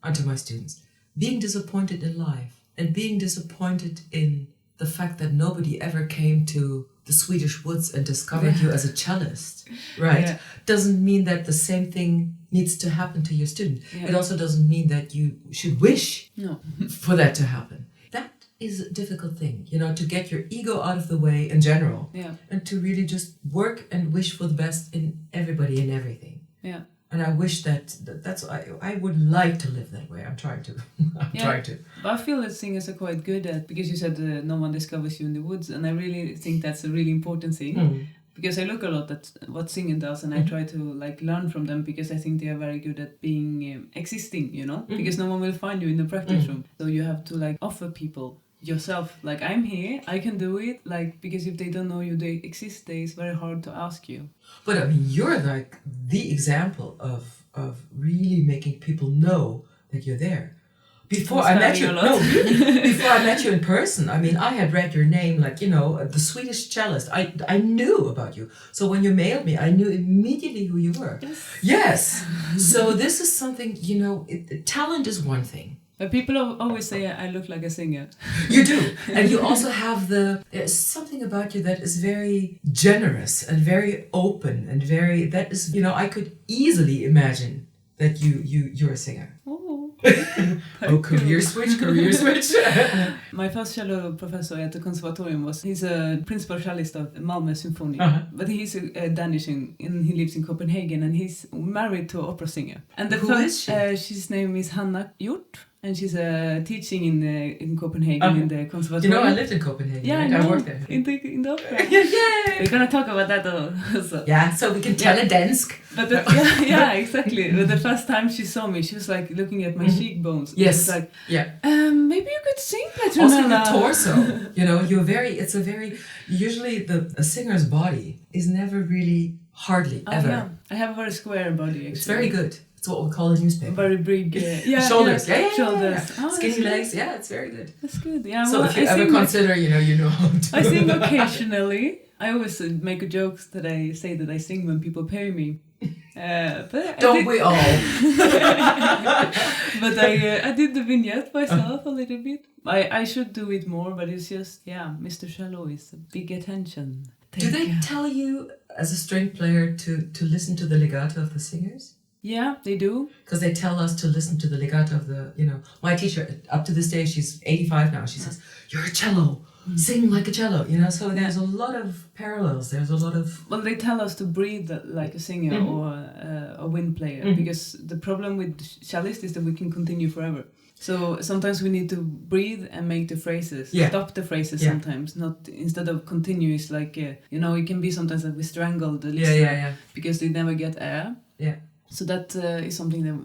onto my students. Being disappointed in life and being disappointed in the fact that nobody ever came to the Swedish woods and discovered you as a cellist, right? Doesn't mean that the same thing needs to happen to your student. It also doesn't mean that you should wish for that to happen. That is a difficult thing, to get your ego out of the way in general and to really just work and wish for the best in everybody and everything. Yeah. And I wish I would like to live that way. I'm trying to. Trying to. But I feel that singers are quite good at, because you said no one discovers you in the woods, and I really think that's a really important thing. Because I look a lot at what singing does, and I try to learn from them, because I think they are very good at being existing, because no one will find you in the practice room. So you have to offer people yourself, I'm here, I can do it, because if they don't know you, they exist, it's very hard to ask you. But I mean, you're the example of really making people know that you're there. Before I met you, before I met you in person, I mean, I had read your name, the Swedish cellist. I knew about you. So when you mailed me, I knew immediately who you were. Yes. So this is something, talent is one thing. But people always say I look like a singer. You do. And you also have there's something about you that is very generous and very open and that is, I could easily imagine that you're a singer. Career switch. My first cello professor at the Conservatorium he's a principal cellist of Malmö Symphony, but he's a Danish and he lives in Copenhagen, and he's married to an opera singer. And Who is she? She's name is Hanna Hjort, and she's teaching in Copenhagen in the Conservatorium. I lived in Copenhagen. Yeah, right? I worked there. In the opera. Yay! We're gonna talk about that also. Yeah, so we can tell a dansk. But exactly. But the first time she saw me, she was looking at my cheekbones. Yes. She was yeah. Maybe you could sing, Petronella. Also the torso. Usually a singer's body is never really, hardly ever. Yeah. I have a very square body, actually. It's very good. It's what we call a newspaper. Very big. Shoulders. Shoulders. Yeah. Skinny legs. Yeah, it's very good. That's good. Yeah. So if you ever consider, you know how to. I sing occasionally. I always make a joke that I say that I sing when people pay me. But don't we all? But I did the vignette myself a little bit. I should do it more, but it's just, Mr. Cello is a big attention. Do they tell you as a string player to listen to the legato of the singers? Yeah, they do. Because they tell us to listen to the legato of my teacher, up to this day, she's 85 now, she says, you're a cello. Sing like a cello, so there's a lot of parallels. There's a lot of... Well, they tell us to breathe like a singer or a wind player, because the problem with cellists is that we can continue forever. So sometimes we need to breathe and make the phrases, stop the phrases sometimes, not instead of continuous, it can be sometimes that we strangle the listener because they never get air. Yeah. So that is something that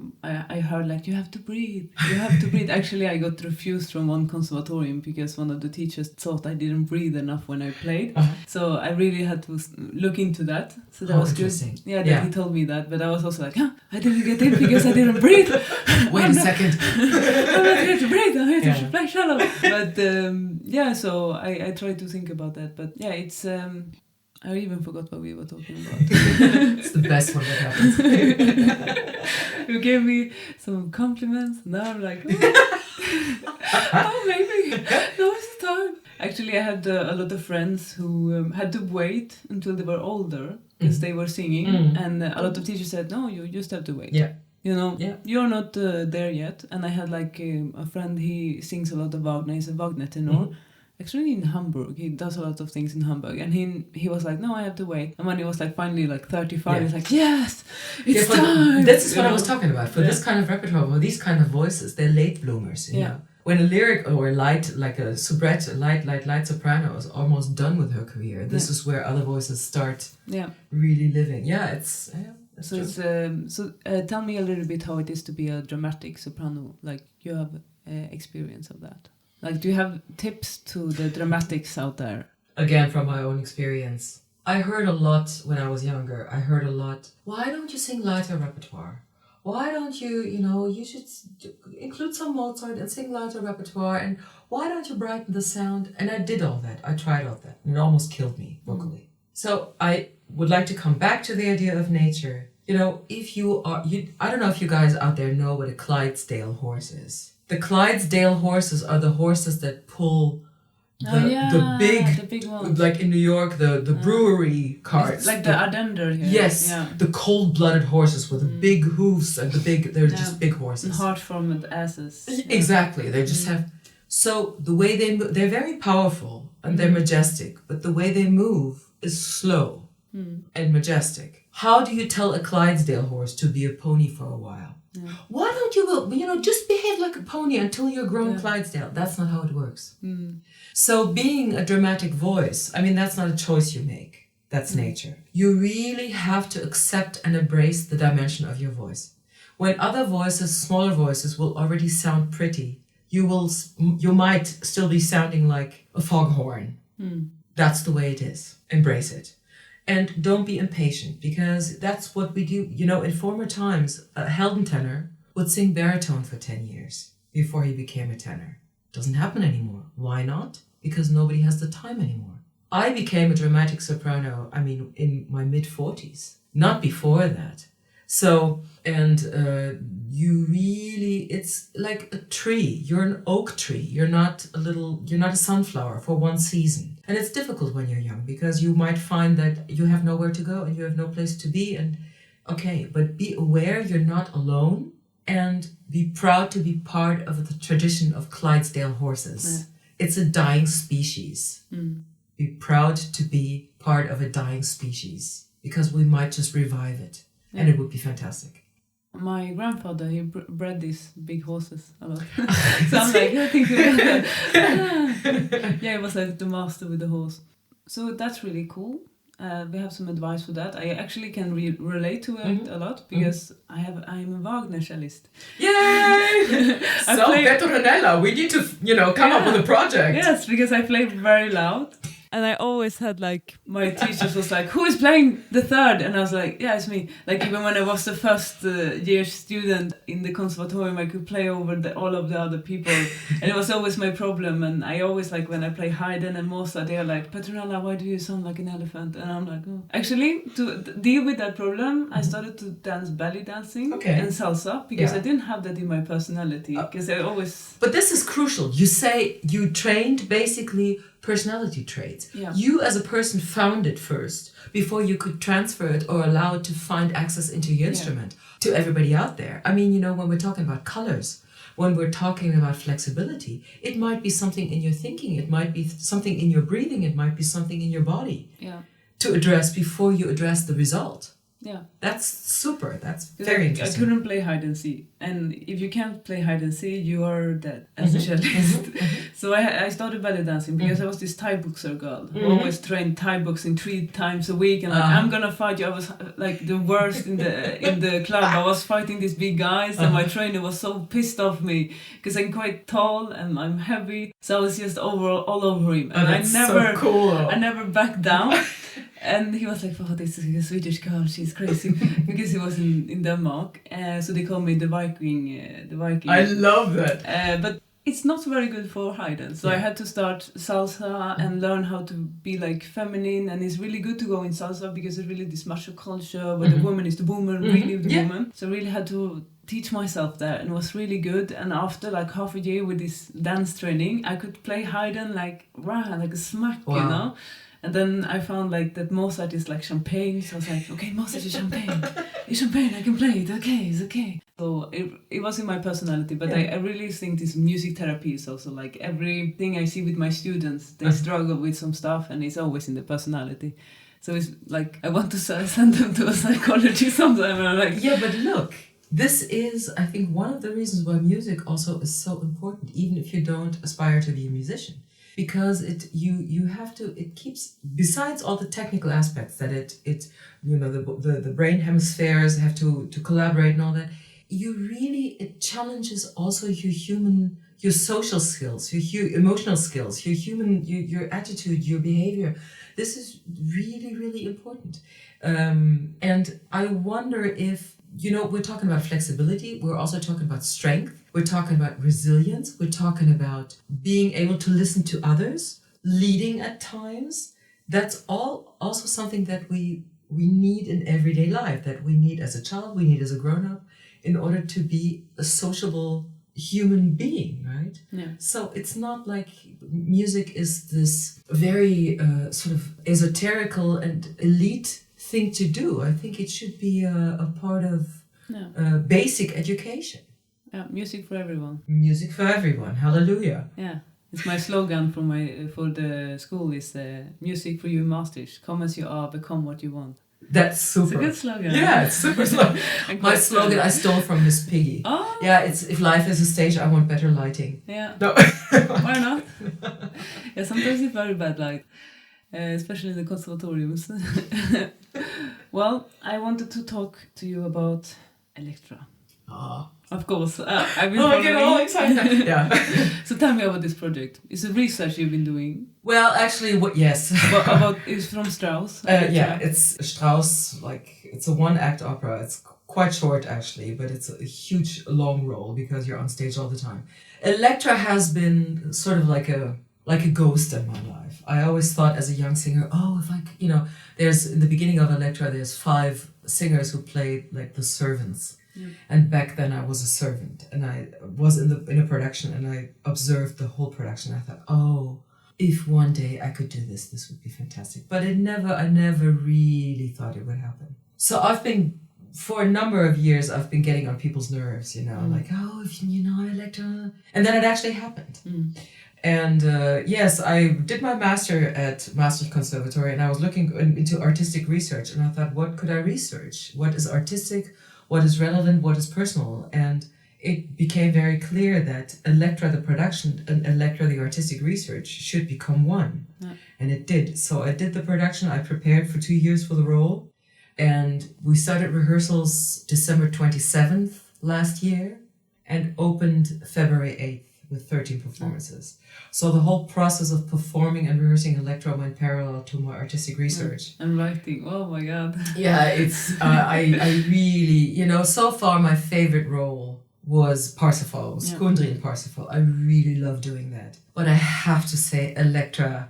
I heard, you have to breathe. Actually, I got refused from one conservatorium because one of the teachers thought I didn't breathe enough when I played. So I really had to look into that. So that was good. Yeah, he told me that. But I was also I didn't get in because I didn't breathe. Wait a second. I'm not here to breathe. I'm here to play cello. But so I try to think about that. But it's... I even forgot what we were talking about. It's the best one that happens. You gave me some compliments. Now I'm like, maybe. Now is the time. Actually, I had a lot of friends who had to wait until they were older because they were singing. And a lot of teachers said, no, you just have to wait. Yeah. You're not there yet. And I had a friend, he sings a lot of Wagner. He's a Wagner tenor. Actually in Hamburg, he does a lot of things in Hamburg, and he was no, I have to wait. And when he was finally 35, he's yes, it's time. This is what I was talking about. For this kind of repertoire, for these kind of voices, they're late bloomers. when a lyric or a light, like a soubrette, a light soprano is almost done with her career, this is where other voices start really living. So tell me a little bit how it is to be a dramatic soprano. Like, you have experience of that. Like, do you have tips to the dramatics out there? Again, from my own experience, I heard a lot when I was younger. I heard a lot, why don't you sing lighter repertoire? Why don't you, you should include some Mozart and sing lighter repertoire, and why don't you brighten the sound? And I did all that. I tried all that, and it almost killed me vocally. So I would like to come back to the idea of nature. If you are, I don't know if you guys out there know what a Clydesdale horse is. The Clydesdale horses are the horses that pull the big ones. Like in New York, the brewery carts. Like the Ardender here. Yes, the cold-blooded horses with the big hoofs and they're just big horses. And hard-formed asses. Exactly, they just have... So the way they move, they're very powerful and they're majestic, but the way they move is slow and majestic. How do you tell a Clydesdale horse to be a pony for a while? Yeah. Why don't you, just behave like a pony until you're grown Clydesdale? That's not how it works. So being a dramatic voice, that's not a choice you make. That's nature. You really have to accept and embrace the dimension of your voice. When other voices, smaller voices, will already sound pretty, you might still be sounding like a foghorn. That's the way it is. Embrace it. And don't be impatient, because that's what we do. In former times, a Helden tenor would sing baritone for 10 years before he became a tenor. Doesn't happen anymore. Why not? Because nobody has the time anymore. I became a dramatic soprano, in my mid-40s, not before that. So, and it's like a tree. You're an oak tree. You're not a sunflower for one season. And it's difficult when you're young, because you might find that you have nowhere to go and you have no place to be. But be aware you're not alone, and be proud to be part of the tradition of Clydesdale horses. It's a dying species. Be proud to be part of a dying species, because we might just revive it. And it would be fantastic. My grandfather, he bred these big horses a lot. So I'm like, I think about that. He was like the master with the horse. So that's really cool. We have some advice for that. I actually can relate to it a lot, because I'm a Wagner cellist. Yay! Petronella, we need to, come up with a project. Yes, because I play very loud. And I always had my teachers was like, who is playing the third? And I was like, yeah, it's me. Even when I was the first year student in the Conservatorium, I could play over all of the other people. And it was always my problem. And I always, when I play Haydn and Mozart, they're like, Petronella, why do you sound like an elephant? And I'm like, oh. Actually, to deal with that problem, I started to dance belly dancing and salsa, because I didn't have that in my personality. Because I always... But this is crucial. You say you trained basically personality traits. You as a person found it first before you could transfer it or allow it to find access into your instrument to everybody out there. When we're talking about colors, when we're talking about flexibility, it might be something in your thinking, it might be something in your breathing, it might be something in your body to address before you address the result. That's super. That's very interesting. I couldn't play hide and seek, and if you can't play hide and seek, you are dead as a cellist. So I started belly dancing because I was this Thai boxer girl who always trained Thai boxing 3 times a week, and I'm gonna fight you. I was the worst in the club. I was fighting these big guys, and my trainer was so pissed off me because I'm quite tall and I'm heavy, so I was just all over him, and I never backed down. And he was like, oh, this is a Swedish girl, she's crazy, because he was in Denmark. So they called me the Viking. I love that. But it's not very good for Haydn. So I had to start salsa and learn how to be feminine. And it's really good to go in salsa because it's really this macho culture where the woman is the woman, really the woman. So I really had to teach myself that, and it was really good. And after half a year with this dance training, I could play Haydn like a smack, you know. And then I found that Mozart is like champagne, so I was like, okay, Mozart is champagne. It's champagne, I can play it, it's okay. So it was in my personality, but I really think this music therapy is also everything I see with my students, they struggle with some stuff, and it's always in the personality. So it's I want to send them to a psychologist sometime, and I'm like... Yeah, but look, this is, I think, one of the reasons why music also is so important, even if you don't aspire to be a musician. Because you have to, it keeps, besides all the technical aspects that it the brain hemispheres have to collaborate and all that, it challenges also your social skills, your emotional skills, your attitude, your behavior. This is really, really important. And I wonder if, we're talking about flexibility, we're also talking about strength, we're talking about resilience, we're talking about being able to listen to others, leading at times. That's all also something that we need in everyday life, that we need as a child, we need as a grown-up, in order to be a sociable human being, right? Yeah. So it's not like music is this very sort of esoterical and elite thing to do. I think it should be a part of basic education. Yeah, music for everyone. Music for everyone. Hallelujah. Yeah, it's my slogan for the school is music for you Maastricht. Come as you are, become what you want. That's super. It's a good slogan. Yeah, it's super slogan. My slogan I stole from Miss Piggy. Oh. Yeah, it's if life is a stage, I want better lighting. Yeah. No. Why not? Yeah, sometimes it's very bad light, especially in the conservatoriums. Well, I wanted to talk to you about Electra. Ah. Of course, I've been I get all excited. Yeah. So tell me about this project. It's a research you've been doing. Well, actually, yes. about it's from Strauss. Yeah, it's Strauss. It's a one-act opera. It's quite short actually, but it's a huge long role because you're on stage all the time. Electra has been sort of like a ghost in my life. I always thought as a young singer, there's in the beginning of Electra, there's 5 singers who played like the servants. Yeah. And back then I was a servant and I was in a production and I observed the whole production. I thought, if one day I could do this would be fantastic. But I never really thought it would happen. So for a number of years, I've been getting on people's nerves, Electra. And then it actually happened. Mm. And yes, I did my master at Maastricht Conservatorium and I was looking into artistic research and I thought, what could I research? What is artistic? What is relevant? What is personal? And it became very clear that Electra, the production, and Electra, the artistic research, should become one. Yeah. And it did. So I did the production. I prepared for 2 years for the role. And we started rehearsals December 27th last year and opened February 8th with 13 performances. So the whole process of performing and rehearsing Electra went parallel to my artistic research. And writing, oh my God. Yeah, it's, I really, so far my favorite role was Parsifal, Kundry and Parsifal. I really love doing that. But I have to say, Electra,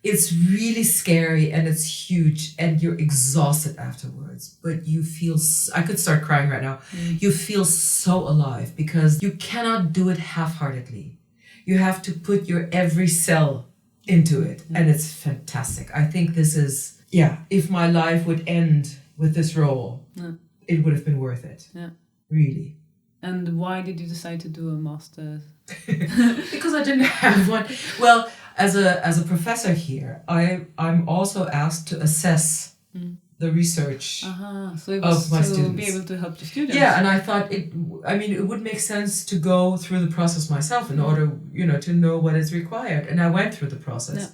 it's really scary and it's huge and you're exhausted afterwards. But you feel, I could start crying right now. Mm. You feel so alive because you cannot do it half-heartedly. You have to put your every cell into it. Mm. And it's fantastic. I think this is, if my life would end with this role, it would have been worth it. Yeah. Really. And why did you decide to do a master's? Because I didn't have one. Well, as a professor here, I'm also asked to assess the research so it was of my to students. Be able to help the students. Yeah, and I thought it would make sense to go through the process myself in order, to know what is required. And I went through the process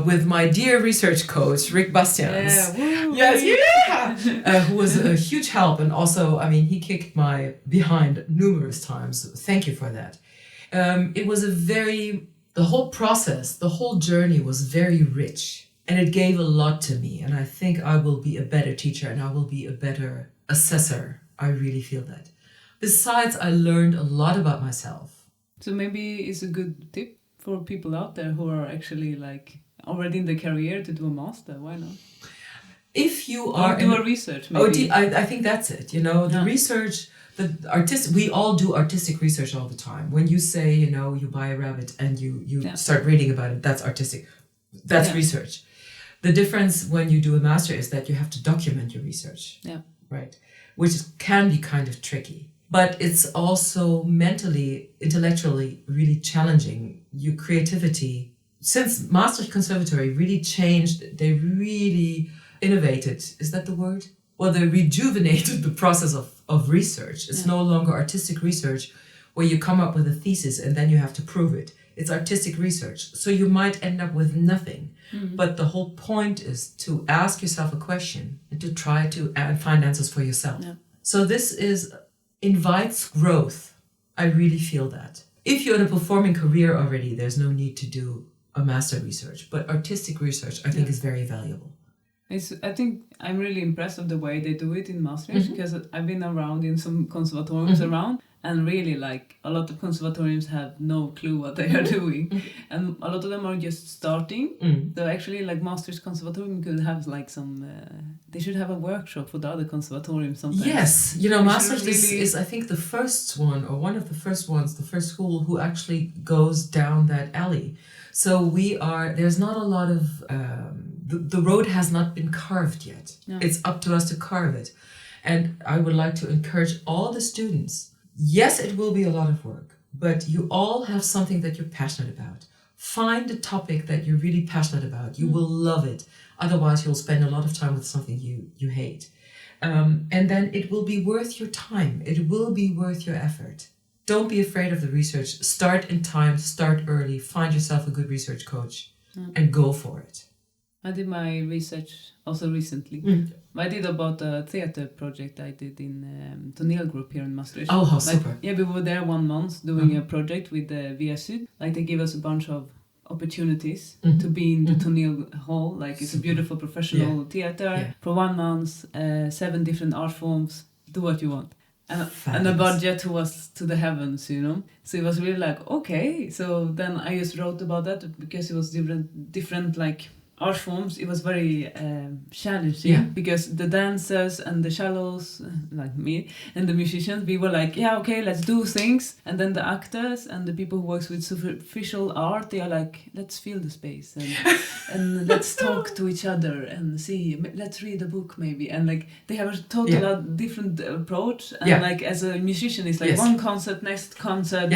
with my dear research coach, Rick Bastians. Yeah, yes, who was a huge help. And also, he kicked my behind numerous times. Thank you for that. It was the whole process, the whole journey was very rich. And it gave a lot to me. And I think I will be a better teacher and I will be a better assessor. I really feel that. Besides, I learned a lot about myself. So maybe it's a good tip for people out there who are actually already in the career to do a master. Why not? If you are... do a research, maybe. I think that's it. The research... we all do artistic research all the time. When you say, you buy a rabbit and you start reading about it, that's artistic. That's research. The difference when you do a master is that you have to document your research. Yeah. Right. Which can be kind of tricky. But it's also mentally, intellectually really challenging. Your creativity, since Maastricht Conservatory really changed, they really innovated. Is that the word? well, they rejuvenated the process of research. It's no longer artistic research where you come up with a thesis and then you have to prove it. It's artistic research. So you might end up with nothing. But the whole point is to ask yourself a question and to try to find answers for yourself. Yeah. So this invites growth. I really feel that. If you're in a performing career already, there's no need to do a master research. But artistic research, I think, is very valuable. I think I'm really impressed with the way they do it in Maastricht, because I've been around in some conservatoriums around, and really like a lot of conservatoriums have no clue what they are doing, and a lot of them are just starting. So actually, like Maastricht Conservatorium could have like some. They should have a workshop for the other conservatoriums sometimes. Yes, Maastricht is I think the first one, or one of the first ones, the first school who actually goes down that alley. So there's not a lot of, the road has not been carved yet. No. It's up to us to carve it. And I would like to encourage all the students. Yes, it will be a lot of work, but you all have something that you're passionate about. Find a topic that you're really passionate about. You will love it. Otherwise, you'll spend a lot of time with something you hate. And then it will be worth your time. It will be worth your effort. Don't be afraid of the research. Start in time, start early, find yourself a good research coach and go for it. I did my research also recently. I did about a theater project I did in Toneel Group here in Maastricht. Oh, how super. We were there 1 month doing a project with Via Sud. Like they give us a bunch of opportunities to be in the Toneel Hall. Like it's a beautiful professional theater. For 1 month, 7 different art forms. Do what you want. And the budget was to the heavens, So it was really like, okay. So then I just wrote about that because it was different like art forms. It was very challenging because the dancers and the shallows, like me, and the musicians, we were like, yeah, okay, let's do things. And then the actors and the people who works with superficial art, they are like, let's feel the space and let's talk to each other and see, let's read a book maybe. And like they have a total different approach. And like as a musician, it's like one concert, next concert,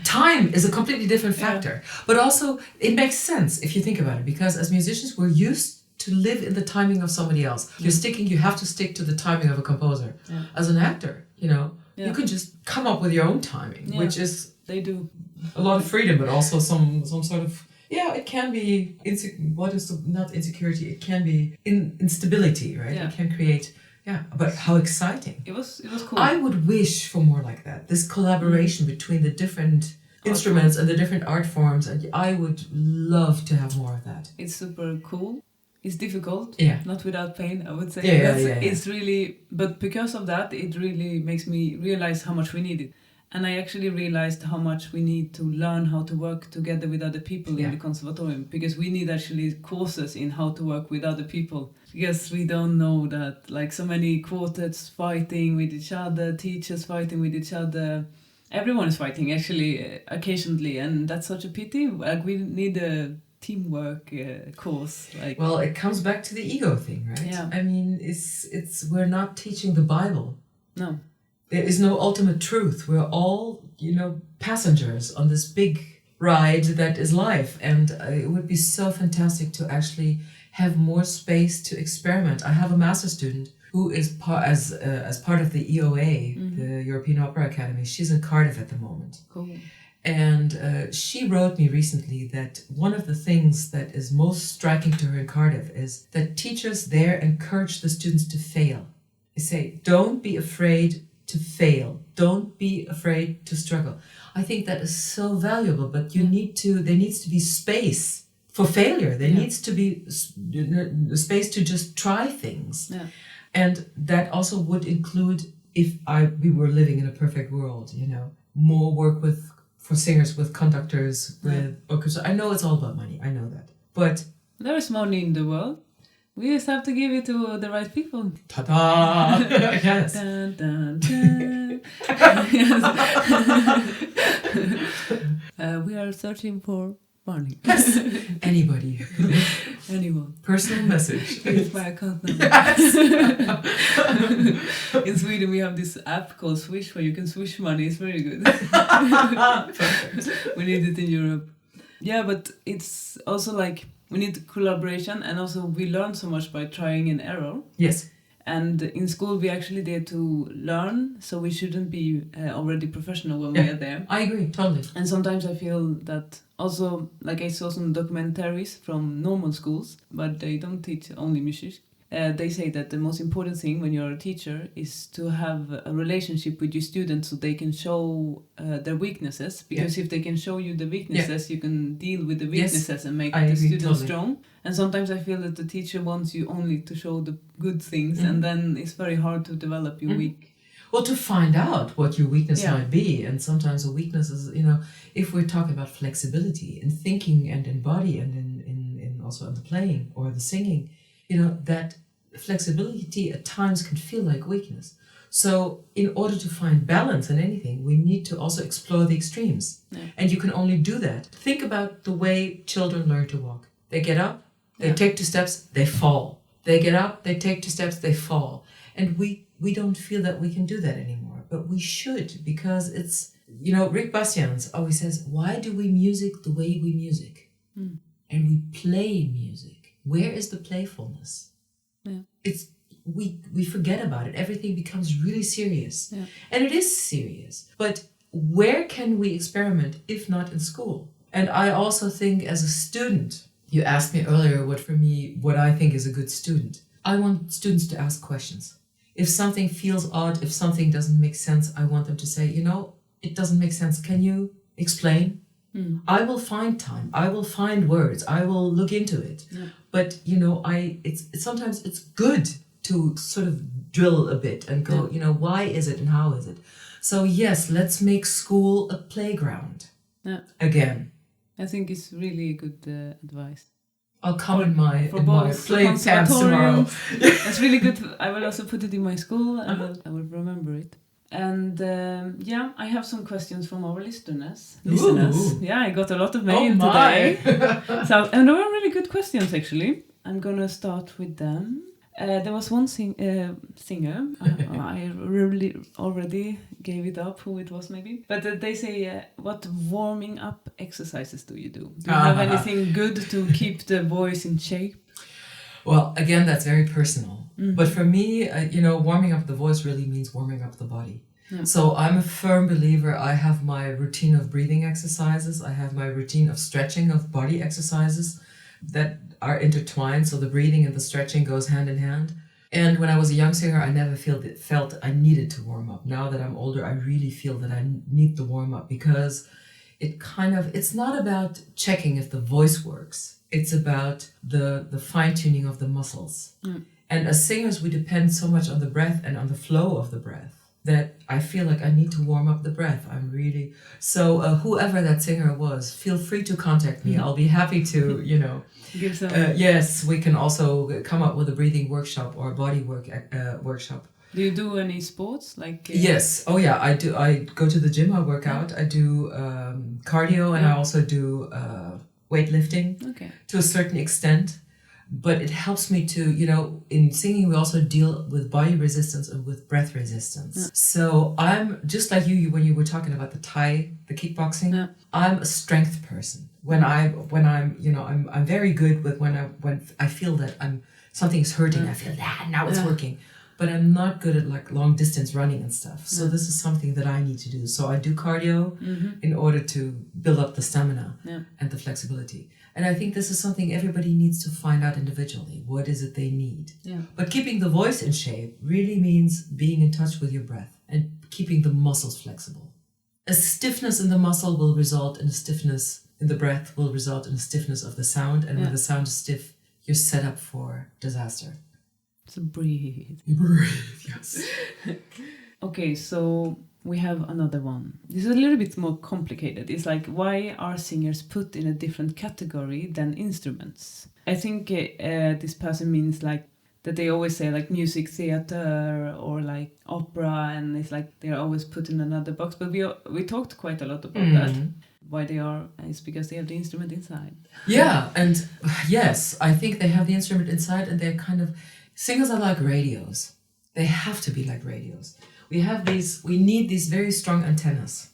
Time is a completely different factor. But also it makes sense if you think about it, because as musicians, we're used to live in the timing of somebody else. You have to stick to the timing of a composer. As an actor, you can just come up with your own timing, which is they do a lot of freedom, but also some sort of it can be not insecurity, it can be instability, right? It can create but how exciting. It was cool. I would wish for more like that, this collaboration between the different instruments and the different art forms, and I would love to have more of that. It's super cool. It's difficult, not without pain, I would say. It's really, but because of that, it really makes me realize how much we need it. And I actually realized how much we need to learn how to work together with other people in the conservatorium, because we need actually courses in how to work with other people. Because we don't know that, like so many quartets fighting with each other, teachers fighting with each other. Everyone is fighting actually occasionally, and that's such a pity. Like we need a teamwork course. Well, it comes back to the ego thing, right? Yeah. I mean, it's we're not teaching the Bible. No. There is no ultimate truth. We're all, passengers on this big ride that is life, and it would be so fantastic to actually have more space to experiment. I have a master student who is as part of the EOA, the European Opera Academy. She's in Cardiff at the moment. Cool. And she wrote me recently that one of the things that is most striking to her in Cardiff is that teachers there encourage the students to fail. They say, don't be afraid to fail. Don't be afraid to struggle. I think that is so valuable, but there needs to be space for failure. There needs to be space to just try things. Yeah. And that also would include, if we were living in a perfect world, more work for singers, with conductors, with orchestra. I know it's all about money. I know that. But there is money in the world. We just have to give it to the right people. Ta-da! Yes. Dun, dun, dun. We are searching for money. Yes. Anybody. Anyone. Personal message. Here's my account number. Yes. In Sweden we have this app called Swish where you can swish money. It's very good. Perfect. We need it in Europe. Yeah, but it's also like we need collaboration, and also we learn so much by trying and error. Yes. And in school, we actually there to learn, so we shouldn't be already professional when we are there. I agree, totally. And sometimes I feel that also, like I saw some documentaries from normal schools, but they don't teach only music. They say that the most important thing when you're a teacher is to have a relationship with your students so they can show their weaknesses. Because if they can show you the weaknesses, you can deal with the weaknesses and make the students strong. And sometimes I feel that the teacher wants you only to show the good things, and then it's very hard to develop your weak. Well, to find out what your weakness might be. And sometimes a weakness is, if we're talking about flexibility in thinking and in body and in also in the playing or the singing, that flexibility at times can feel like weakness. So in order to find balance in anything, we need to also explore the extremes. Yeah. And you can only do that. Think about the way children learn to walk. They get up, they take 2 steps, they fall. They get up, they take 2 steps, they fall. And we don't feel that we can do that anymore. But we should, because it's, Rick Bastians always says, why do we music the way we music? And we play music. Where is the playfulness? Yeah. It's we forget about it. Everything becomes really serious. Yeah. And it is serious. But where can we experiment if not in school? And I also think as a student, you asked me earlier what I think is a good student. I want students to ask questions. If something feels odd, if something doesn't make sense, I want them to say, it doesn't make sense. Can you explain? I will find time. I will find words. I will look into it. Yeah. But it's sometimes it's good to sort of drill a bit and go, why is it and how is it? So yes, let's make school a playground again. I think it's really good advice. I'll come in my playing pants tomorrow. That's really good. I will also put it in my school. I will remember it. And I have some questions from our listeners. Yeah, I got a lot of mail today. And they were really good questions, actually. I'm gonna start with them. There was one singer. I really already gave it up who it was, maybe. But they say, what warming up exercises do you do? Do you have anything good to keep the voice in shape? Well, again, that's very personal. But for me, warming up the voice really means warming up the body. Yeah. So I'm a firm believer. I have my routine of breathing exercises. I have my routine of stretching of body exercises that are intertwined. So the breathing and the stretching goes hand in hand. And when I was a young singer, I never felt I needed to warm up. Now that I'm older, I really feel that I need to warm up because it's not about checking if the voice works. It's about the fine-tuning of the muscles. And as singers, we depend so much on the breath and on the flow of the breath that I feel like I need to warm up the breath. So whoever that singer was, feel free to contact me. I'll be happy to, give some. Yes, we can also come up with a breathing workshop or a body work workshop. Do you do any sports? Yes. Oh yeah, I do. I go to the gym, I work out. I do cardio and I also do weightlifting to a certain extent. But it helps me to, in singing, we also deal with body resistance and with breath resistance. Yeah. So I'm just like you when you were talking about the kickboxing. Yeah. I'm a strength person. When I'm very good with when I feel that something's hurting. I feel that now it's working. But I'm not good at long distance running and stuff. So this is something that I need to do. So I do cardio in order to build up the stamina and the flexibility. And I think this is something everybody needs to find out individually. What is it they need? Yeah. But keeping the voice in shape really means being in touch with your breath and keeping the muscles flexible. A stiffness in the muscle will result in a stiffness in the breath, will result in a stiffness of the sound. And when the sound is stiff, you're set up for disaster. So breathe. Breathe, yes. Okay, so we have another one. This is a little bit more complicated. It's like, why are singers put in a different category than instruments? I think this person means that they always say music theater or opera, and it's they're always put in another box. But we talked quite a lot about that. Why they are, is because they have the instrument inside. Yeah, and yes, I think they have the instrument inside, and they're singers are like radios. They have to be like radios. We need these very strong antennas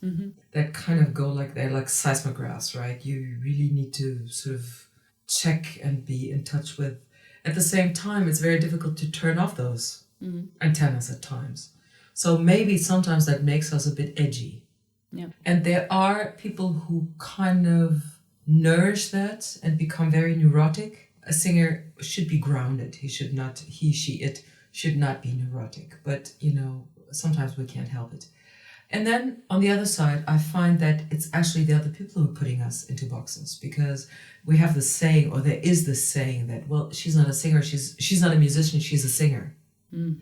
that go they're like seismographs, right? You really need to sort of check and be in touch with. At the same time, it's very difficult to turn off those and tenors at times. So maybe sometimes that makes us a bit edgy. Yeah. And there are people who kind of nourish that and become very neurotic. A singer should be grounded. He, she, it should not be neurotic. But, sometimes we can't help it. And then on the other side, I find that it's actually the other people who are putting us into boxes, because we have this saying, or there is this saying that, well, she's not a singer, she's not a musician, she's a singer.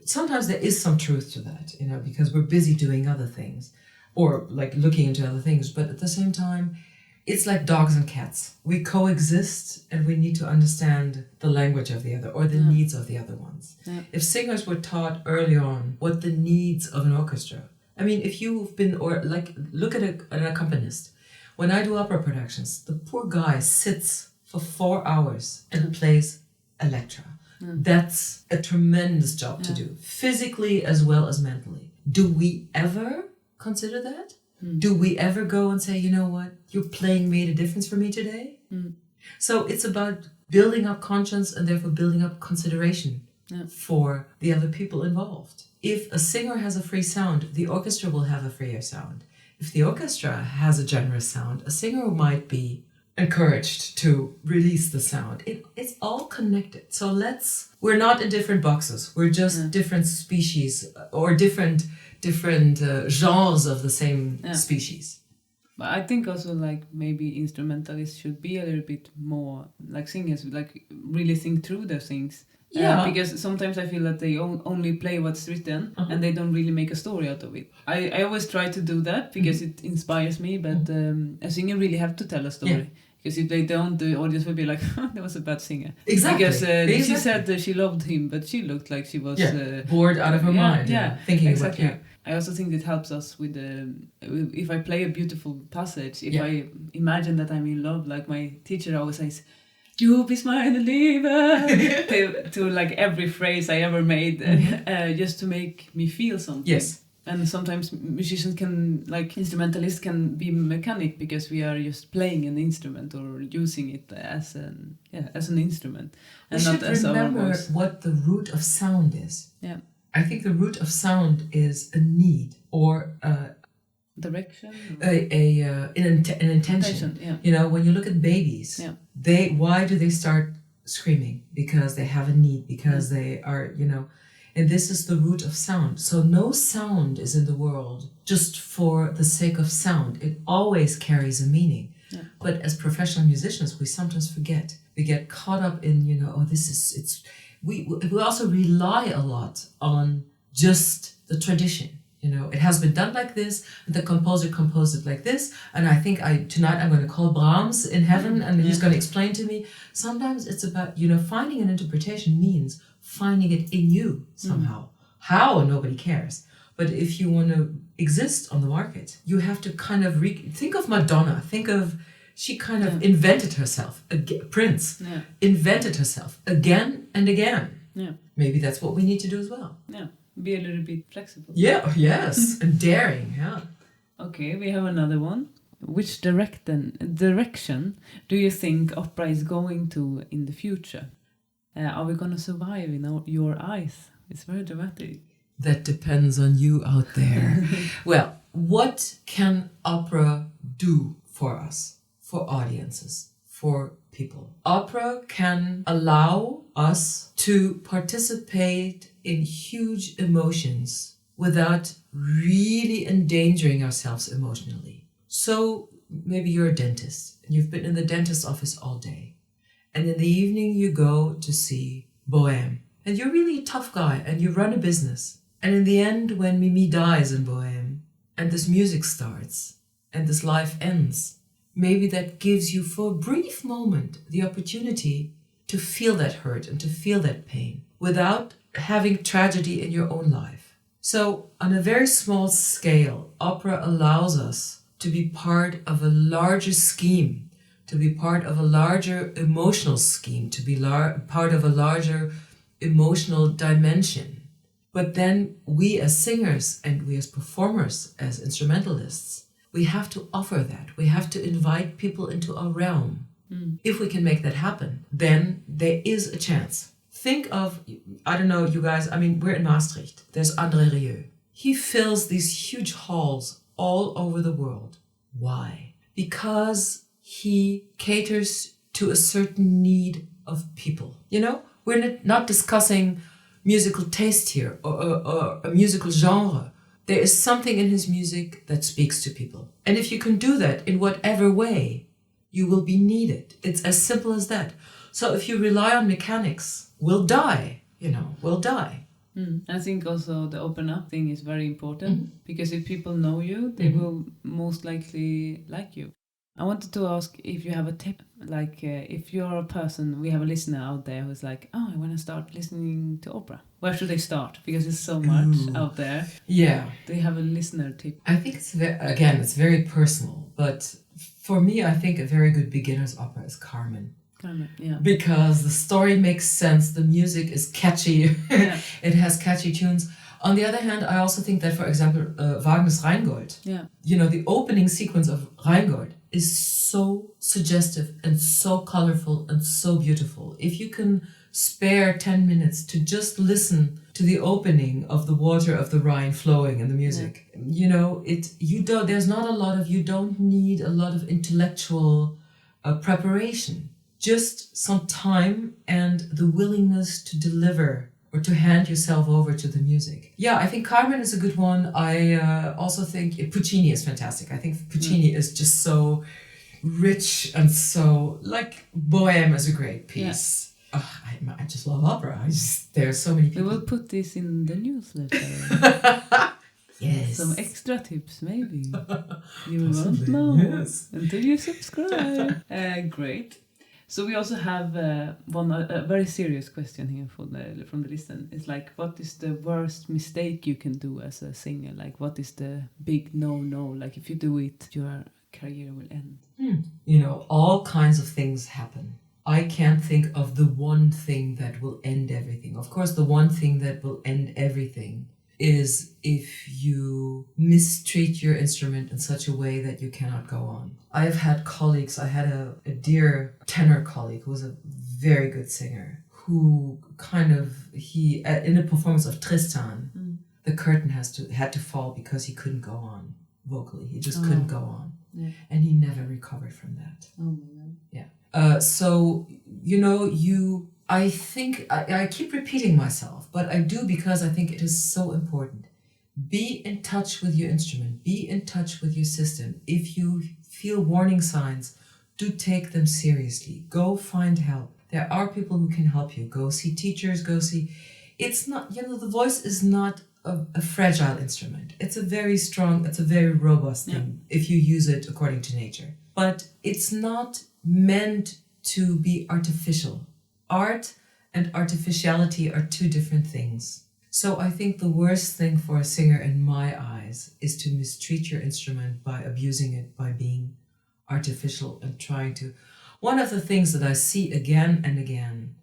Sometimes there is some truth to that, because we're busy doing other things or like looking into other things. But at the same time, it's like dogs and cats. We coexist and we need to understand the language of the other or the needs of the other ones. Yeah. If singers were taught early on what the needs of an orchestra, I mean, if you've been, or like, look at an accompanist. When I do opera productions, the poor guy sits for 4 hours and plays Electra. That's a tremendous job to do, physically as well as mentally. Do we ever consider that? Do we ever go and say, you know what, your playing made a difference for me today? So it's about building up conscience and therefore building up consideration for the other people involved. If a singer has a free sound, the orchestra will have a freer sound. If the orchestra has a generous sound, a singer might be encouraged to release the sound. It's all connected. So we're not in different boxes. We're just different species or different genres of the same species. But I think also like maybe instrumentalists should be a little bit more like singers, like really think through their things. Because sometimes I feel that they only play what's written and they don't really make a story out of it. I always try to do that because it inspires me, but a singer really have to tell a story. Yeah. Because if they don't, the audience will be like, that was a bad singer. Exactly. Because she said that she loved him, but she looked like she was... bored out of her mind. Thinking exactly. about I also think it helps us with if I play a beautiful passage, if I imagine that I'm in love, like my teacher always says, "You be meine Liebe," to like every phrase I ever made, just to make me feel something. Yes. And sometimes musicians can, like instrumentalists can be mechanic because we are just playing an instrument or using it as an instrument. And we should remember what the root of sound is. Yeah. I think the root of sound is a need or direction, an intention. When you look at babies, why do they start screaming? Because they have a need, because they are, and this is the root of sound. So no sound is in the world just for the sake of sound. It always carries a meaning. Yeah. But as professional musicians, we sometimes forget. We get caught up in, we also rely a lot on just the tradition. It has been done like this, and the composer composed it like this, and I think tonight I'm going to call Brahms in heaven, and he's going to explain to me. Sometimes it's about, finding an interpretation means finding it in you somehow. How? Nobody cares. But if you want to exist on the market, you have to kind of think of Madonna. She kind of invented herself. Prince invented herself again and again. Yeah. Maybe that's what we need to do as well. Yeah. Be a little bit flexible. Yeah, yes, and daring, Okay, we have another one. Which direction do you think opera is going to in the future? Are we going to survive in your eyes? It's very dramatic. That depends on you out there. Well, what can opera do for us, for audiences, for people? Opera can allow us to participate in huge emotions without really endangering ourselves emotionally. So maybe you're a dentist and you've been in the dentist's office all day. And in the evening you go to see Bohème. And you're really a tough guy and you run a business. And in the end, when Mimi dies in Bohème and this music starts and this life ends, maybe that gives you for a brief moment the opportunity to feel that hurt and to feel that pain without having tragedy in your own life. So on a very small scale, opera allows us to be part of a larger scheme, to be part of a larger emotional scheme, to be part of a larger emotional dimension. But then we as singers and we as performers, as instrumentalists, we have to offer that. We have to invite people into our realm. If we can make that happen, then there is a chance. think of, I don't know, you guys, I mean, we're in Maastricht. There's André Rieu. He fills these huge halls all over the world. Why? Because he caters to a certain need of people. You know, we're not discussing musical taste here or a musical genre. There is something in his music that speaks to people. And if you can do that in whatever way, you will be needed. It's as simple as that. So if you rely on mechanics, we'll die, we'll die. I think also the open up thing is very important because if people know you, they will most likely like you. I wanted to ask if you have a tip, like if you're a person, we have a listener out there who's like, oh, I want to start listening to opera. Where should they start? Because there's so much out there. Yeah. Do you have a listener tip? I think it's very personal, but for me, I think a very good beginner's opera is Carmen. Carmen, yeah. Because the story makes sense, the music is catchy, it has catchy tunes. On the other hand, I also think that, for example, Wagner's Rheingold, the opening sequence of Rheingold is so suggestive and so colorful and so beautiful. If you can spare 10 minutes to just listen to the opening of the water of the Rhine flowing in the music, you don't need a lot of intellectual preparation. Just some time and the willingness to deliver or to hand yourself over to the music. Yeah, I think Carmen is a good one. I also think Puccini is fantastic. I think Puccini is just so rich and so, like, Bohème is a great piece. Yeah. I just love opera. There are so many people. We will put this in the newsletter. Yes. Some extra tips, maybe. You won't know until you subscribe. Great. So we also have a very serious question here from the listener. It's like, what is the worst mistake you can do as a singer? Like, what is the big no? Like, if you do it, your career will end. All kinds of things happen. I can't think of the one thing that will end everything. Of course, the one thing that will end everything is if you mistreat your instrument in such a way that you cannot go on. I've had colleagues, I had a dear tenor colleague who was a very good singer, who in a performance of Tristan, the curtain had to fall because he couldn't go on vocally. He just couldn't go on. Yeah. And he never recovered from that. Oh my God. Yeah. So, I think, I keep repeating myself, but I do because I think it is so important. Be in touch with your instrument. Be in touch with your system. If you feel warning signs, do take them seriously. Go find help. There are people who can help you. Go see teachers, It's not, the voice is not a fragile instrument. It's a very strong, it's a very robust thing if you use it according to nature. But it's not meant to be artificial. Art and artificiality are two different things. So I think the worst thing for a singer in my eyes is to mistreat your instrument by abusing it, by being artificial and trying to... One of the things that I see again and again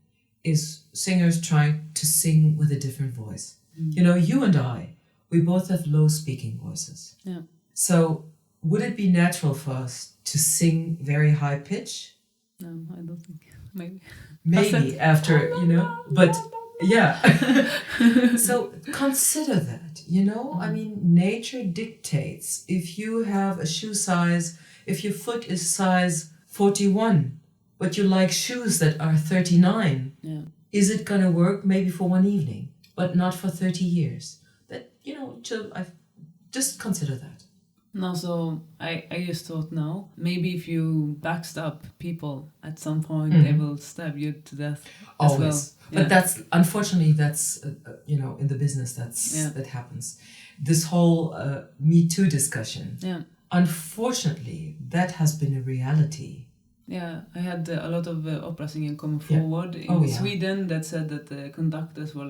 is singers trying to sing with a different voice. You and I, we both have low speaking voices. Yeah. So would it be natural for us to sing very high pitch? No, I don't think. Maybe after, but yeah. So consider that, I mean, nature dictates. If you have a shoe size, if your foot is size 41, but you like shoes that are 39, is it going to work maybe for one evening, but not for 30 years? That, just consider that. And also, I just thought now, maybe if you backstab people at some point, they will stab you to death. Always. As well. But unfortunately, that's in the business, that happens. This whole Me Too discussion, unfortunately, that has been a reality. Yeah, I had a lot of opera singing coming forward in Sweden that said that the conductors were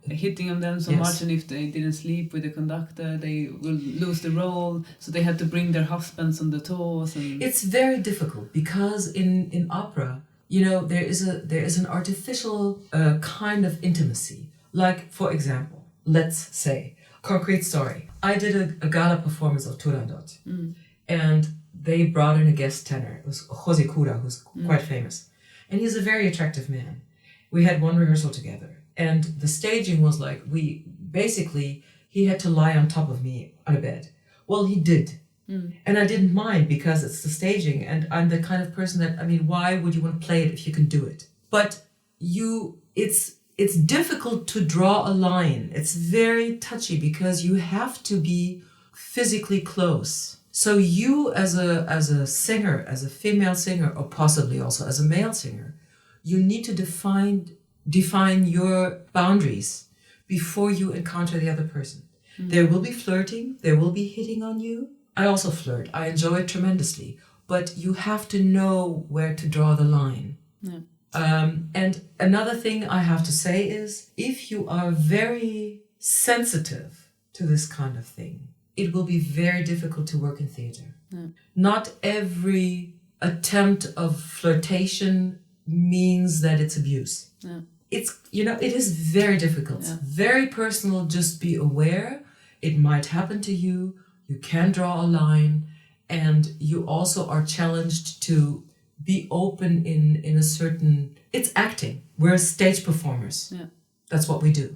hitting on them so much, and if they didn't sleep with the conductor, they will lose the role. So they had to bring their husbands on the tours. And it's very difficult because in opera, there is an artificial kind of intimacy. Like, for example, let's say, concrete story. I did a gala performance of Turandot, and they brought in a guest tenor. It was Jose Cura, who's quite famous. And he's a very attractive man. We had one rehearsal together, and the staging was like, he had to lie on top of me on a bed. Well, he did. And I didn't mind because it's the staging, and I'm the kind of person that, why would you want to play it if you can do it? But it's difficult to draw a line. It's very touchy because you have to be physically close. So you as a singer, as a female singer, or possibly also as a male singer, you need to define your boundaries before you encounter the other person. There will be flirting, there will be hitting on you. I also flirt. I enjoy it tremendously. But you have to know where to draw the line. Yeah. And another thing I have to say is, if you are very sensitive to this kind of thing, it will be very difficult to work in theater. Yeah. Not every attempt of flirtation means that it's abuse. Yeah. It is very difficult. Yeah. Very personal. Just be aware. It might happen to you. You can draw a line, and you also are challenged to be open in a certain... It's acting. We're stage performers. Yeah. That's what we do.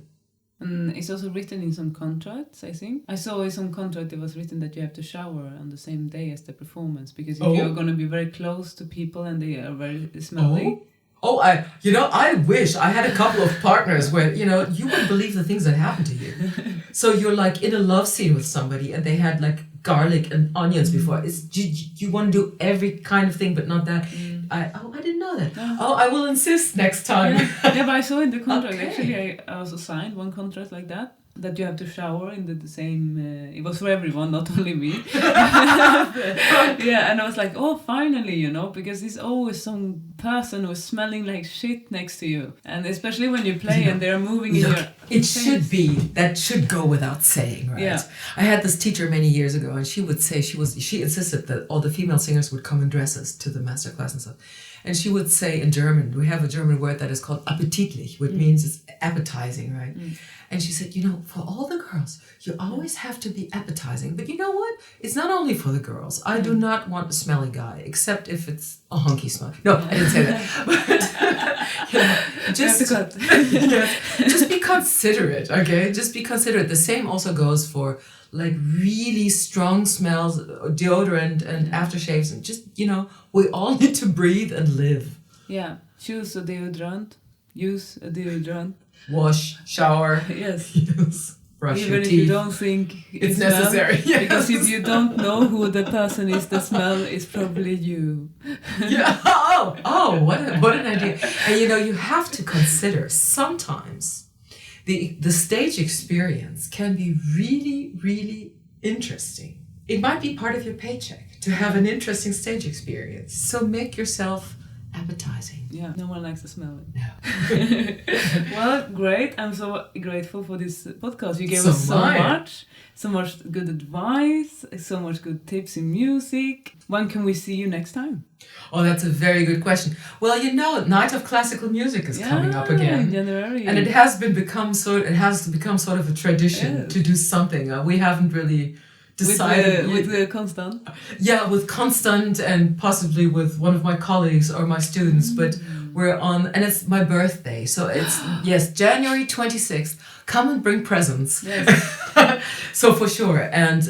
And it's also written in some contracts, I think. I saw in some contract it was written that you have to shower on the same day as the performance, because if you're going to be very close to people and they are very smelly... I wish I had a couple of partners where, you wouldn't believe the things that happen to you. So you're like in a love scene with somebody and they had like garlic and onions before. You want to do every kind of thing, but not that. I didn't know that. I will insist next time. Yeah, but I saw in the contract, actually, I also signed one contract like that you have to shower in the same... it was for everyone, not only me. Yeah, and I was like, finally, because there's always some person who's smelling like shit next to you. And especially when you play and they're moving in your... It should be, that should go without saying, right? Yeah. I had this teacher many years ago, and she would say, she insisted that all the female singers would come in dresses to the masterclass and stuff. And she would say in German, we have a German word that is called appetitlich, which means it's appetizing, right? And she said, for all the girls, you always have to be appetizing. But you know what? It's not only for the girls. I do not want a smelly guy, except if it's a honky smell. No, I didn't say that. But, just be considerate, okay? Just be considerate. The same also goes for like really strong smells, deodorant and aftershaves, and just, we all need to breathe and live. Yeah, choose a deodorant, use a deodorant. Wash, shower. Yes. Brush even your if teeth. You don't think it's necessary. Yes. Because if you don't know who the person is, the smell is probably you. Yeah. What an idea. And you have to consider sometimes the stage experience can be really, really interesting. It might be part of your paycheck to have an interesting stage experience. So make yourself appetizing. Yeah, no one likes to smell it. No. Well, great. I'm so grateful for this podcast. You gave us so much good advice, so much good tips in music. When can we see you next time? Oh, that's a very good question. Well, Night of Classical Music is coming up again in January, and it has become sort of a tradition to do something. We haven't really decided with Constant. Yeah, with Constant and possibly with one of my colleagues or my students, but we're on, and it's my birthday, so it's January 26th. Come and bring presents. Yes. So for sure, and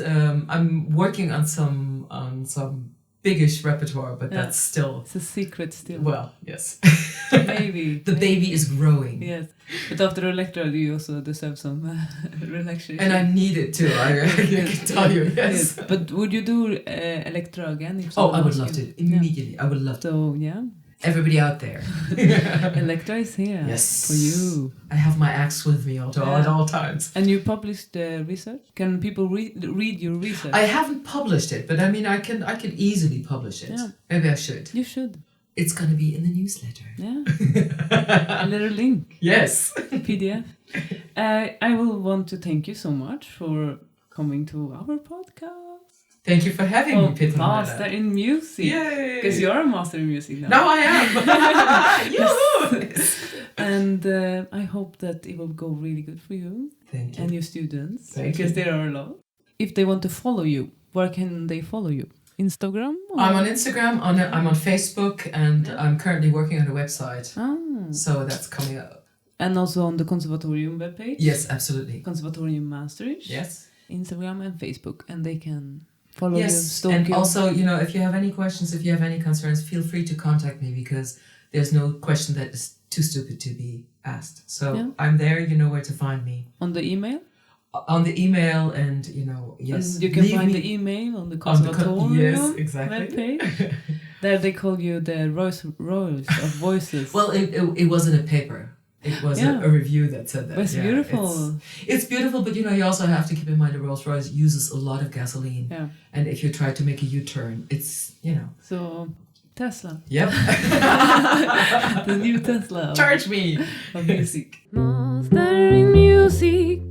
I'm working on some biggish repertoire, but that's still... It's a secret still. Well, yes. Maybe. The baby is growing. Yes. But after Electra, you also deserve some relaxation. And I need it too, I can tell you, yes. But would you do Electra again? I would love to. Immediately. I would love to. So, yeah. Everybody out there. Electra is here. Yes. For you. I have my axe with me at all times. And you published research? Can people read your research? I haven't published it, but I can easily publish it. Yeah. Maybe I should. You should. It's going to be in the newsletter. Yeah. A little link. Yes. PDF. I will want to thank you so much for coming to our podcast. Thank you for having me, Petronella. Master in music. Yay! Because you're a master in music now. Now I am. Yes. And I hope that it will go really good for you. Thank you. And your students. Thank because you. there are a lot. If they want to follow you, where can they follow you? Instagram? Or? I'm on Instagram, I'm on Facebook, and I'm currently working on a website. So that's coming up. And also on the Conservatorium webpage. Yes, absolutely. Conservatorium Maastricht. Yes. Instagram and Facebook, and they can follow you, Yes, stalk and you. also, if you have any questions, if you have any concerns, feel free to contact me, because there's no question that is too stupid to be asked. So I'm there, you know where to find me. On the email? On the email, and yes. And you can find the email on the Conservatorium yes, exactly. webpage. There they call you the Rolls of Voices. Well, it wasn't a paper. It was a review that said that. It's beautiful. It's beautiful, but you also have to keep in mind the Rolls-Royce uses a lot of gasoline. Yeah. And if you try to make a U-turn, it's, So, Tesla. Yep. The new Tesla. Charge me! Of music. Mastering music.